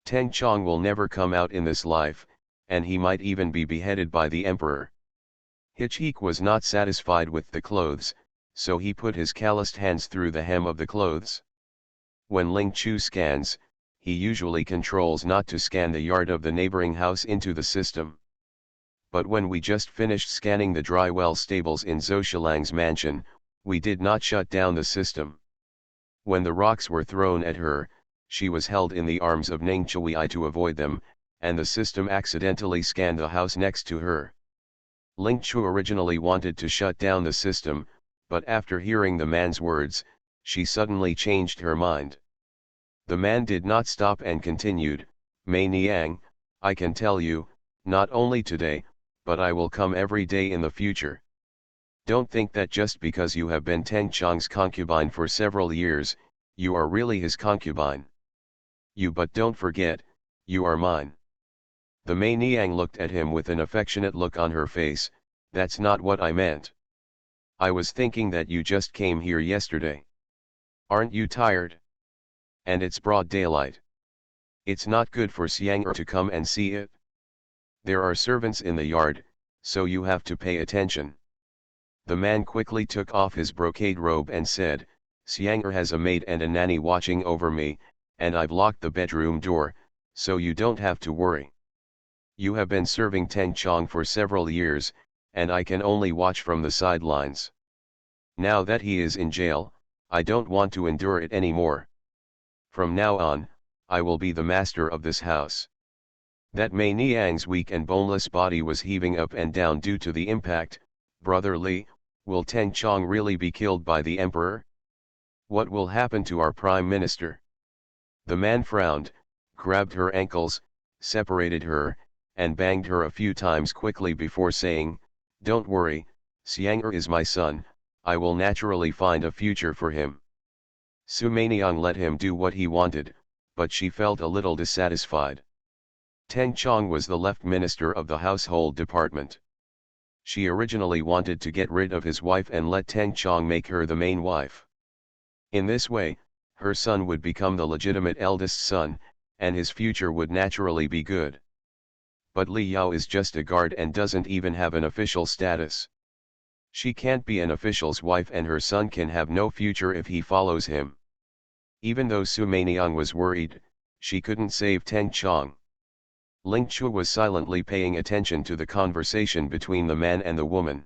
Teng Chong will never come out in this life, and he might even be beheaded by the emperor." Hichik was not satisfied with the clothes, so he put his calloused hands through the hem of the clothes. When Ling Chu scans, he usually controls not to scan the yard of the neighboring house into the system. But when we just finished scanning the dry well stables in Zhou Shilang's mansion, we did not shut down the system. When the rocks were thrown at her, she was held in the arms of Ning Chui to avoid them, and the system accidentally scanned the house next to her. Ling Chu originally wanted to shut down the system, but after hearing the man's words, she suddenly changed her mind. The man did not stop and continued, "Mei Niang, I can tell you, not only today, but I will come every day in the future. Don't think that just because you have been Teng Chong's concubine for several years, you are really his concubine. But don't forget, you are mine." The Mei Niang looked at him with an affectionate look on her face. "That's not what I meant. I was thinking that you just came here yesterday. Aren't you tired? And it's broad daylight. It's not good for Xiang to come and see it. There are servants in the yard, so you have to pay attention." The man quickly took off his brocade robe and said, "Xiang has a maid and a nanny watching over me, and I've locked the bedroom door, so you don't have to worry. You have been serving Teng Chong for several years, and I can only watch from the sidelines. Now that he is in jail, I don't want to endure it anymore. From now on, I will be the master of this house." That Mei Niang's weak and boneless body was heaving up and down due to the impact. "Brother Li, will Teng Chong really be killed by the emperor? What will happen to our prime minister?" The man frowned, grabbed her ankles, separated her, and banged her a few times quickly before saying, "Don't worry, Xiang is my son, I will naturally find a future for him." Su Meiniang let him do what he wanted, but she felt a little dissatisfied. Teng Chong was the left minister of the household department. She originally wanted to get rid of his wife and let Teng Chong make her the main wife. In this way, her son would become the legitimate eldest son, and his future would naturally be good. But Li Yao is just a guard and doesn't even have an official status. She can't be an official's wife, and her son can have no future if he follows him. Even though Su Meiniang was worried, she couldn't save Teng Chong. Ling Chu was silently paying attention to the conversation between the man and the woman.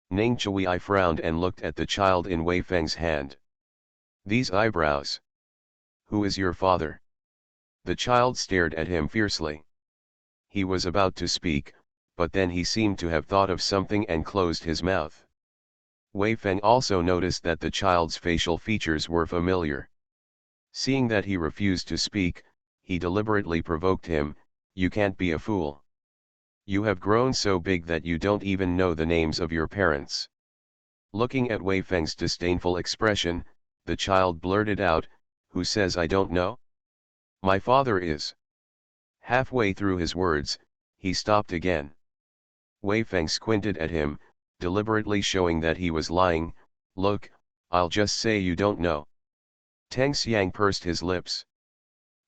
Ning Chui frowned and looked at the child in Wei Feng's hand. "These eyebrows. Who is your father?" The child stared at him fiercely. He was about to speak, but then he seemed to have thought of something and closed his mouth. Wei Feng also noticed that the child's facial features were familiar. Seeing that he refused to speak, he deliberately provoked him, "You can't be a fool. You have grown so big that you don't even know the names of your parents." Looking at Wei Feng's disdainful expression, the child blurted out, "Who says I don't know? My father is." Halfway through his words, he stopped again. Wei Feng squinted at him, deliberately showing that he was lying. "Look, I'll just say you don't know." Teng Xiang pursed his lips.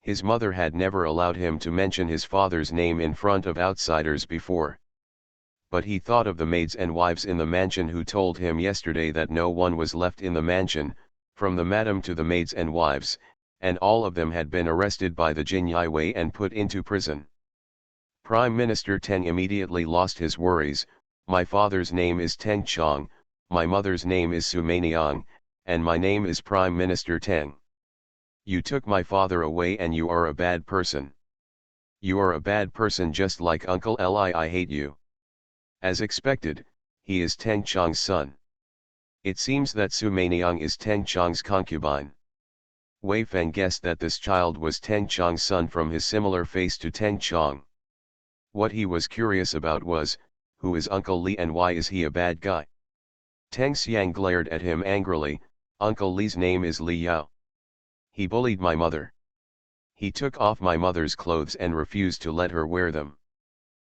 His mother had never allowed him to mention his father's name in front of outsiders before. But he thought of the maids and wives in the mansion who told him yesterday that no one was left in the mansion, from the madam to the maids and wives, and all of them had been arrested by the Jinyai Wei and put into prison. Prime Minister Teng immediately lost his worries. "My father's name is Teng Chong, my mother's name is Su Meiniang, and my name is Prime Minister Teng. You took my father away and you are a bad person. You are a bad person just like Uncle Li. I hate you." As expected, he is Teng Chong's son. It seems that Su Meiniang is Teng Chong's concubine. Wei Feng guessed that this child was Teng Chong's son from his similar face to Teng Chong. What he was curious about was, who is Uncle Li and why is he a bad guy? Teng Xiang glared at him angrily. Uncle Li's name is Li Yao. He bullied my mother. He took off my mother's clothes and refused to let her wear them.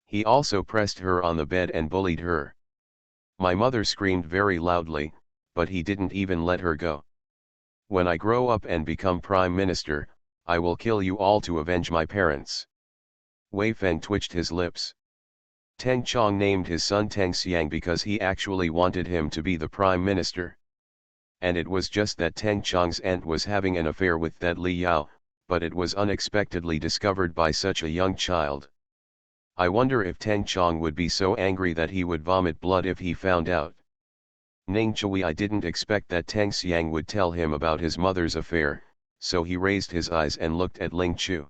He also pressed her on the bed and bullied her. My mother screamed very loudly, but he didn't even let her go. When I grow up and become Prime Minister, I will kill you all to avenge my parents. Wei Feng twitched his lips. Teng Chong named his son Teng Xiang because he actually wanted him to be the Prime Minister. And it was just that Teng Chong's aunt was having an affair with that Li Yao, but it was unexpectedly discovered by such a young child. I wonder if Teng Chong would be so angry that he would vomit blood if he found out. Ning Chui I didn't expect that Teng Xiang would tell him about his mother's affair, so he raised his eyes and looked at Ling Chu.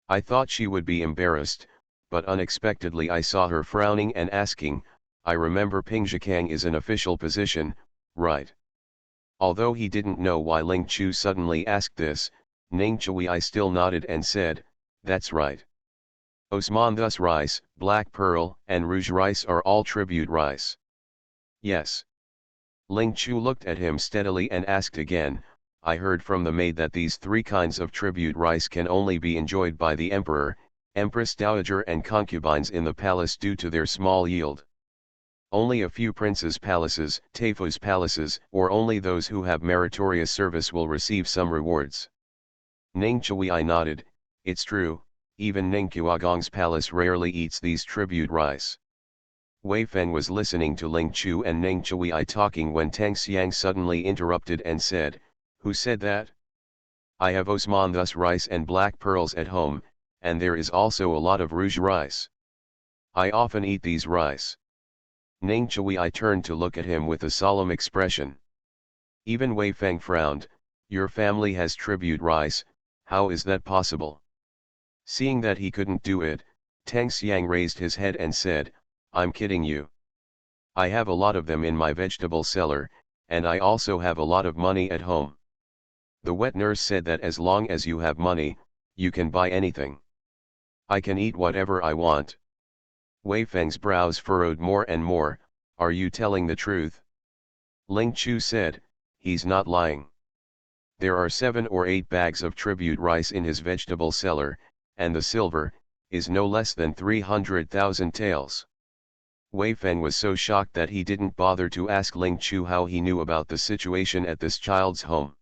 I thought she would be embarrassed, but unexpectedly I saw her frowning and asking, I remember Ping Zhikang is an official position, right? Although he didn't know why Ling Chu suddenly asked this, Ning Chui I still nodded and said, that's right. Osman thus rice, black pearl, and rouge rice are all tribute rice. Yes. Ling Chu looked at him steadily and asked again, I heard from the maid that these three kinds of tribute rice can only be enjoyed by the emperor, empress dowager and concubines in the palace due to their small yield. Only a few princes' palaces, Taifu's palaces, or only those who have meritorious service will receive some rewards. Ning Chui I nodded, it's true. Even Ning Qiagong's palace rarely eats these tribute rice. Wei Feng was listening to Ling Chu and Ning Chui talking when Teng Xiang suddenly interrupted and said, who said that? I have Osman thus rice and black pearls at home, and there is also a lot of rouge rice. I often eat these rice. Ning Chui turned to look at him with a solemn expression. Even Wei Feng frowned, your family has tribute rice, how is that possible? Seeing that he couldn't do it, Teng Xiang raised his head and said, I'm kidding you. I have a lot of them in my vegetable cellar, and I also have a lot of money at home. The wet nurse said that as long as you have money, you can buy anything. I can eat whatever I want. Wei Feng's brows furrowed more and more, are you telling the truth? Ling Chu said, he's not lying. There are 7 or 8 bags of tribute rice in his vegetable cellar, and the silver, is no less than 300,000 taels. Wei Feng was so shocked that he didn't bother to ask Ling Chu how he knew about the situation at this child's home.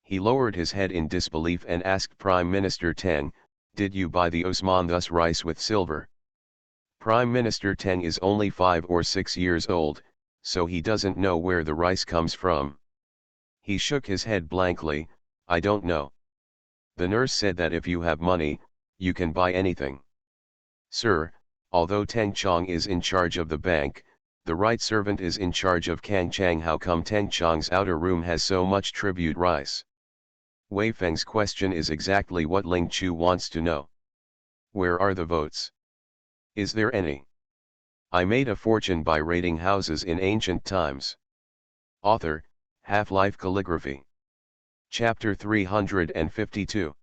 He lowered his head in disbelief and asked Prime Minister Teng, did you buy the Osman thus rice with silver? Prime Minister Teng is only 5 or 6 years old, so he doesn't know where the rice comes from. He shook his head blankly, I don't know. The nurse said that if you have money, you can buy anything. Sir, although Teng Chong is in charge of the bank, the right servant is in charge of Kang Chang. How come Teng Chong's outer room has so much tribute rice? Wei Feng's question is exactly what Ling Chu wants to know. Where are the votes? Is there any? I made a fortune by raiding houses in ancient times. Author, Half-Life Calligraphy. Chapter 352.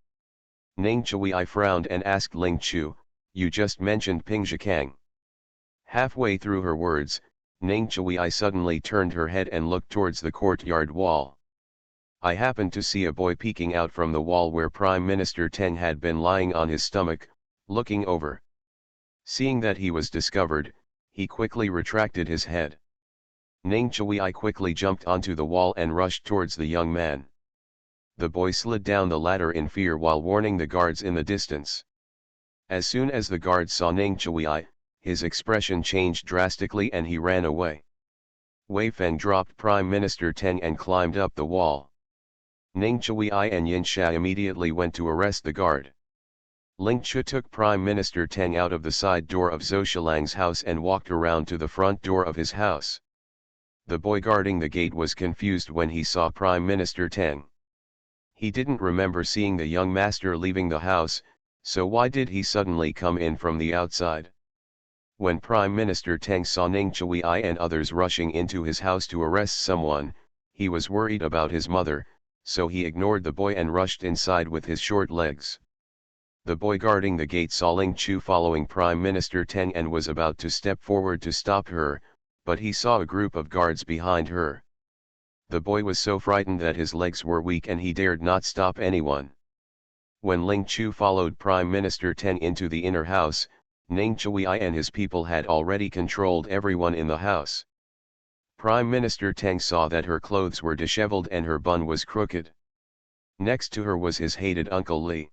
Ning Chui frowned and asked Ling Chu, you just mentioned Ping Zhikang. Halfway through her words, Ning Chui suddenly turned her head and looked towards the courtyard wall. I happened to see a boy peeking out from the wall where Prime Minister Teng had been lying on his stomach, looking over. Seeing that he was discovered, he quickly retracted his head. Ning Chui quickly jumped onto the wall and rushed towards the young man. The boy slid down the ladder in fear while warning the guards in the distance. As soon as the guards saw Ning Chui, his expression changed drastically and he ran away. Wei Feng dropped Prime Minister Teng and climbed up the wall. Ning Chui and Yin Sha immediately went to arrest the guard. Ling Chu took Prime Minister Teng out of the side door of Zhou Shilang's house and walked around to the front door of his house. The boy guarding the gate was confused when he saw Prime Minister Teng. He didn't remember seeing the young master leaving the house, so why did he suddenly come in from the outside? When Prime Minister Tang saw Ning Chui and others rushing into his house to arrest someone, he was worried about his mother, so he ignored the boy and rushed inside with his short legs. The boy guarding the gate saw Ling Chu following Prime Minister Tang and was about to step forward to stop her, but he saw a group of guards behind her. The boy was so frightened that his legs were weak and he dared not stop anyone. When Ling Chu followed Prime Minister Tang into the inner house, Ning Chui and his people had already controlled everyone in the house. Prime Minister Tang saw that her clothes were disheveled and her bun was crooked. Next to her was his hated Uncle Li.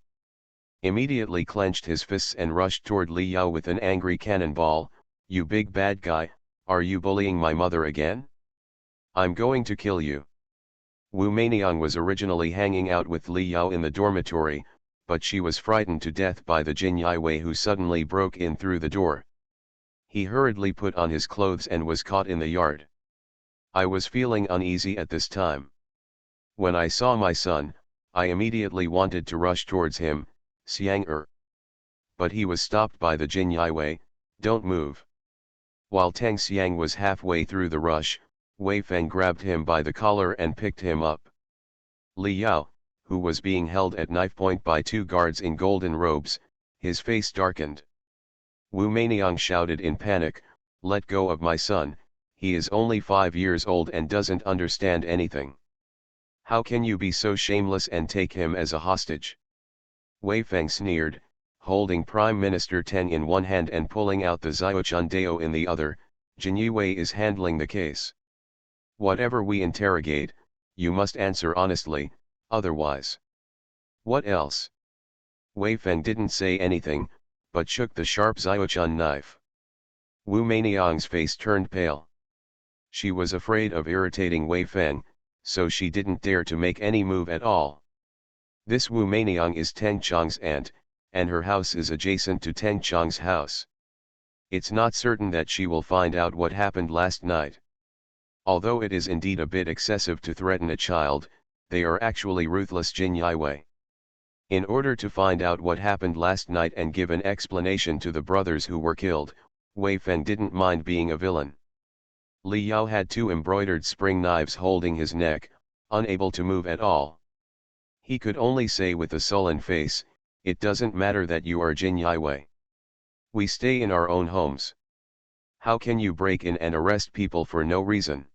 Immediately clenched his fists and rushed toward Li Yao with an angry cannonball. "You big bad guy, are you bullying my mother again? I'm going to kill you." Wu Meiniang was originally hanging out with Li Yao in the dormitory, but she was frightened to death by the Jin Yiwei who suddenly broke in through the door. He hurriedly put on his clothes and was caught in the yard. I was feeling uneasy at this time. When I saw my son, I immediately wanted to rush towards him, Xiang. But he was stopped by the Jin Yiwei. "Don't move." While Tang Xiang was halfway through the rush, Wei Feng grabbed him by the collar and picked him up. Li Yao, who was being held at knife point by two guards in golden robes, his face darkened. Wu Meiniang shouted in panic, "Let go of my son, he is only 5 years old and doesn't understand anything. How can you be so shameless and take him as a hostage?" Wei Feng sneered, holding Prime Minister Tang in one hand and pulling out the Ziochun Dao in the other. "Jin Yiwei is handling the case. Whatever we interrogate, you must answer honestly, otherwise." "What else?" Wei Feng didn't say anything, but shook the sharp Ziochun knife. Wu Meiniang's face turned pale. She was afraid of irritating Wei Feng, so she didn't dare to make any move at all. This Wu Meiniang is Teng Chong's aunt, and her house is adjacent to Teng Chong's house. It's not certain that she will find out what happened last night. Although it is indeed a bit excessive to threaten a child, they are actually ruthless Jin Yiwei. In order to find out what happened last night and give an explanation to the brothers who were killed, Wei Feng didn't mind being a villain. Li Yao had two embroidered spring knives holding his neck, unable to move at all. He could only say with a sullen face, "It doesn't matter that you are Jin Yiwei. We stay in our own homes. How can you break in and arrest people for no reason?"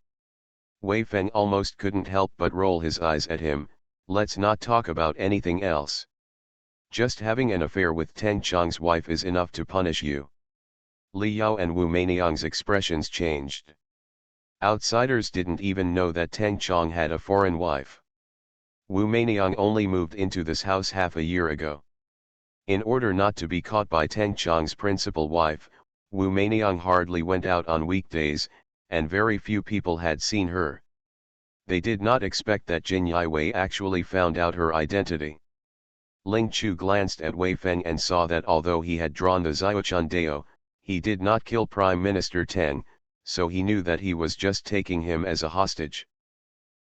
Wei Feng almost couldn't help but roll his eyes at him. "Let's not talk about anything else. Just having an affair with Teng Chong's wife is enough to punish you." Li Yao and Wu Meiniang's expressions changed. Outsiders didn't even know that Teng Chong had a foreign wife. Wu Meiniang only moved into this house half a year ago. In order not to be caught by Teng Chong's principal wife, Wu Meiniang hardly went out on weekdays, and very few people had seen her. They did not expect that Jin Yiwei actually found out her identity. Ling Chu glanced at Wei Feng and saw that although he had drawn the Ziochun Dao, he did not kill Prime Minister Tang, so he knew that he was just taking him as a hostage.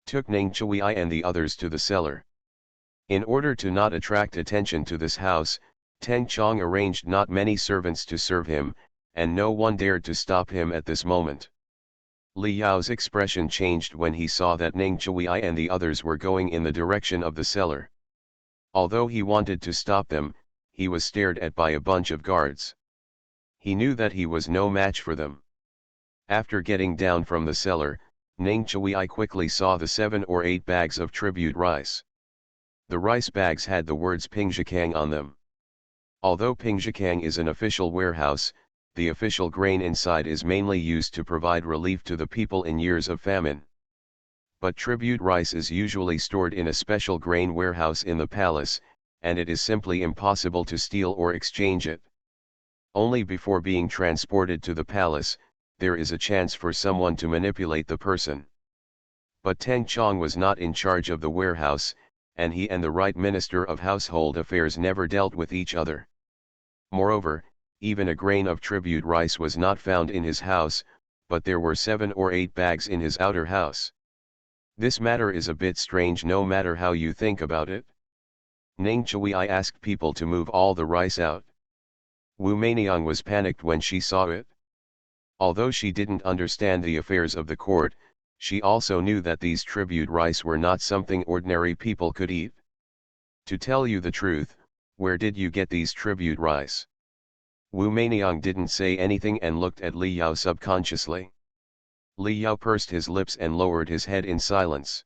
Took Ning Chui and the others to the cellar. In order to not attract attention to this house, Teng Chong arranged not many servants to serve him, and no one dared to stop him at this moment. Li Yao's expression changed when he saw that Ning Chui and the others were going in the direction of the cellar. Although he wanted to stop them, he was stared at by a bunch of guards. He knew that he was no match for them. After getting down from the cellar, Ning Chui quickly saw the 7 or 8 bags of tribute rice. The rice bags had the words Pingzhikang on them. Although Pingzhikang is an official warehouse, the official grain inside is mainly used to provide relief to the people in years of famine. But tribute rice is usually stored in a special grain warehouse in the palace, and it is simply impossible to steal or exchange it. Only before being transported to the palace, there is a chance for someone to manipulate the person. But Teng Chong was not in charge of the warehouse, and he and the right Minister of Household Affairs never dealt with each other. Moreover, even a grain of tribute rice was not found in his house, but there were 7 or 8 bags in his outer house. This matter is a bit strange no matter how you think about it. Ning Chui asked people to move all the rice out. Wu Meiniang was panicked when she saw it. Although she didn't understand the affairs of the court, she also knew that these tribute rice were not something ordinary people could eat. To tell you the truth, where did you get these tribute rice? Wu Meiniang didn't say anything and looked at Li Yao subconsciously. Li Yao pursed his lips and lowered his head in silence.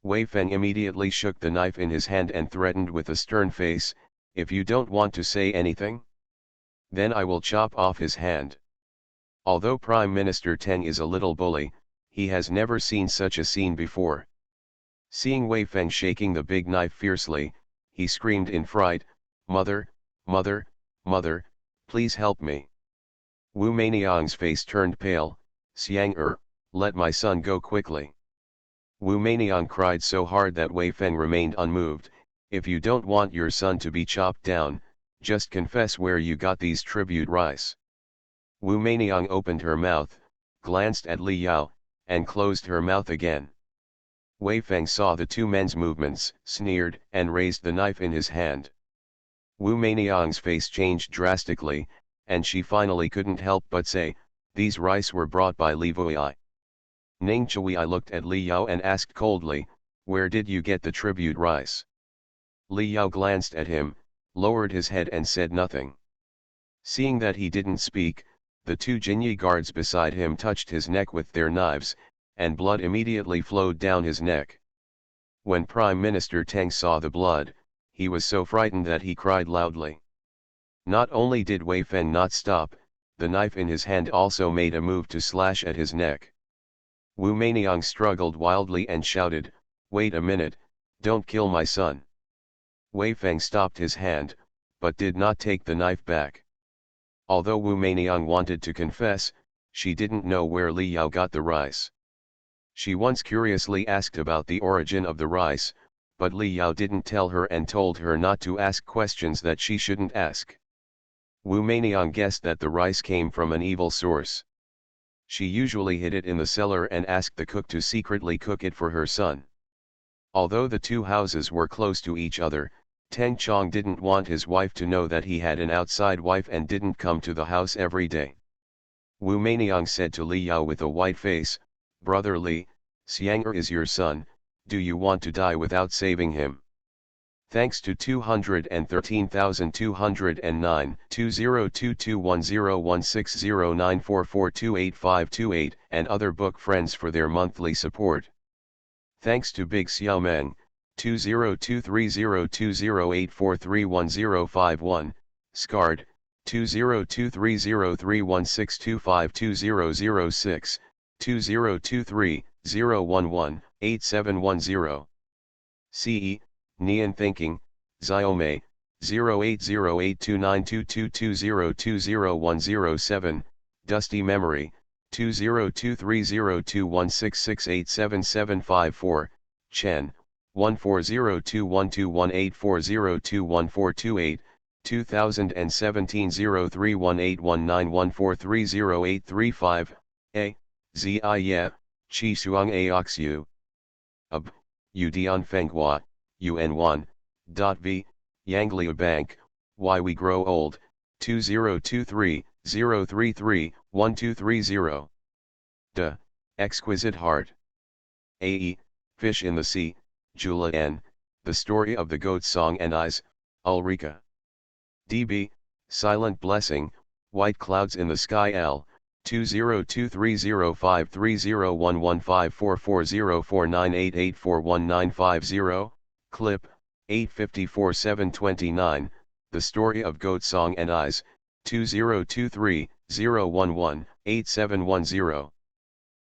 Wei Feng immediately shook the knife in his hand and threatened with a stern face, "If you don't want to say anything, then I will chop off his hand." Although Prime Minister Teng is a little bully, he has never seen such a scene before. Seeing Wei Feng shaking the big knife fiercely, he screamed in fright, "Mother, mother, mother, please help me." Wu Meiniang's face turned pale. "Xiang let my son go quickly." Wu Meiniang cried so hard that Wei Feng remained unmoved. "If you don't want your son to be chopped down, just confess where you got these tribute rice." Wu Meiniang opened her mouth, glanced at Li Yao, and closed her mouth again. Wei Feng saw the two men's movements, sneered, and raised the knife in his hand. Wu Meiniang's face changed drastically, and she finally couldn't help but say, "These rice were brought by Li Vui." Ning Chui looked at Li Yao and asked coldly, "Where did you get the tribute rice?" Li Yao glanced at him, lowered his head and said nothing. Seeing that he didn't speak, the two Jinyi guards beside him touched his neck with their knives, and blood immediately flowed down his neck. When Prime Minister Teng saw the blood, he was so frightened that he cried loudly. Not only did Wei Feng not stop, the knife in his hand also made a move to slash at his neck. Wu Meiniang struggled wildly and shouted, "Wait a minute, don't kill my son." Wei Feng stopped his hand, but did not take the knife back. Although Wu Meiniang wanted to confess, she didn't know where Li Yao got the rice. She once curiously asked about the origin of the rice, but Li Yao didn't tell her and told her not to ask questions that she shouldn't ask. Wu Meiniang guessed that the rice came from an evil source. She usually hid it in the cellar and asked the cook to secretly cook it for her son. Although the two houses were close to each other, Teng Chong didn't want his wife to know that he had an outside wife and didn't come to the house every day. Wu Meiniang said to Li Yao with a white face, "Brother Li, Xiang is your son, do you want to die without saving him?" Thanks to 213,209 202210160944285228 and other book friends for their monthly support. Thanks to Big Xiaomeng, 20230208431051, Scard, 20230316252006, 2023-011-8710. CE, Nian Thinking, Xiaomei, 0808292220201007, Dusty Memory, 20230216687754, Chen, 1402121840214228, 2017 03181914300835, A, Ziya, Chi Suang Aoxiu. Ab, Udian Fenghua, UN1, V, Yanglia Bank, Why We Grow Old, 2023-033-1230. De, Exquisite Heart. AE, Fish in the Sea, Jula N, The Story of the Goat Song and Eyes, Ulrika. DB, Silent Blessing, White Clouds in the Sky L, 202305301154404988419950, Clip, 854-729, The Story of Goat Song and Eyes, 2023-011-8710.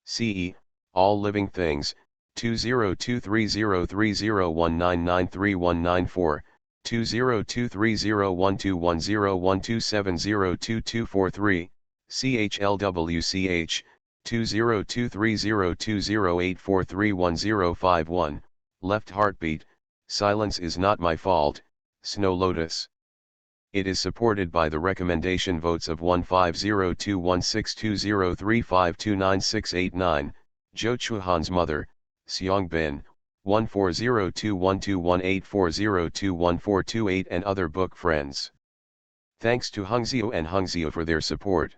CE, All Living Things, 20230301993194, 202301210127022243, CHLWCH, 20230208431051, Left Heartbeat, Silence is Not My Fault, Snow Lotus. It is supported by the recommendation votes of 15021620352969, Zhou Chuhan's mother, Xiang Bin, 1402121840214228 and other book friends. Thanks to Hungzio and Hungzio for their support.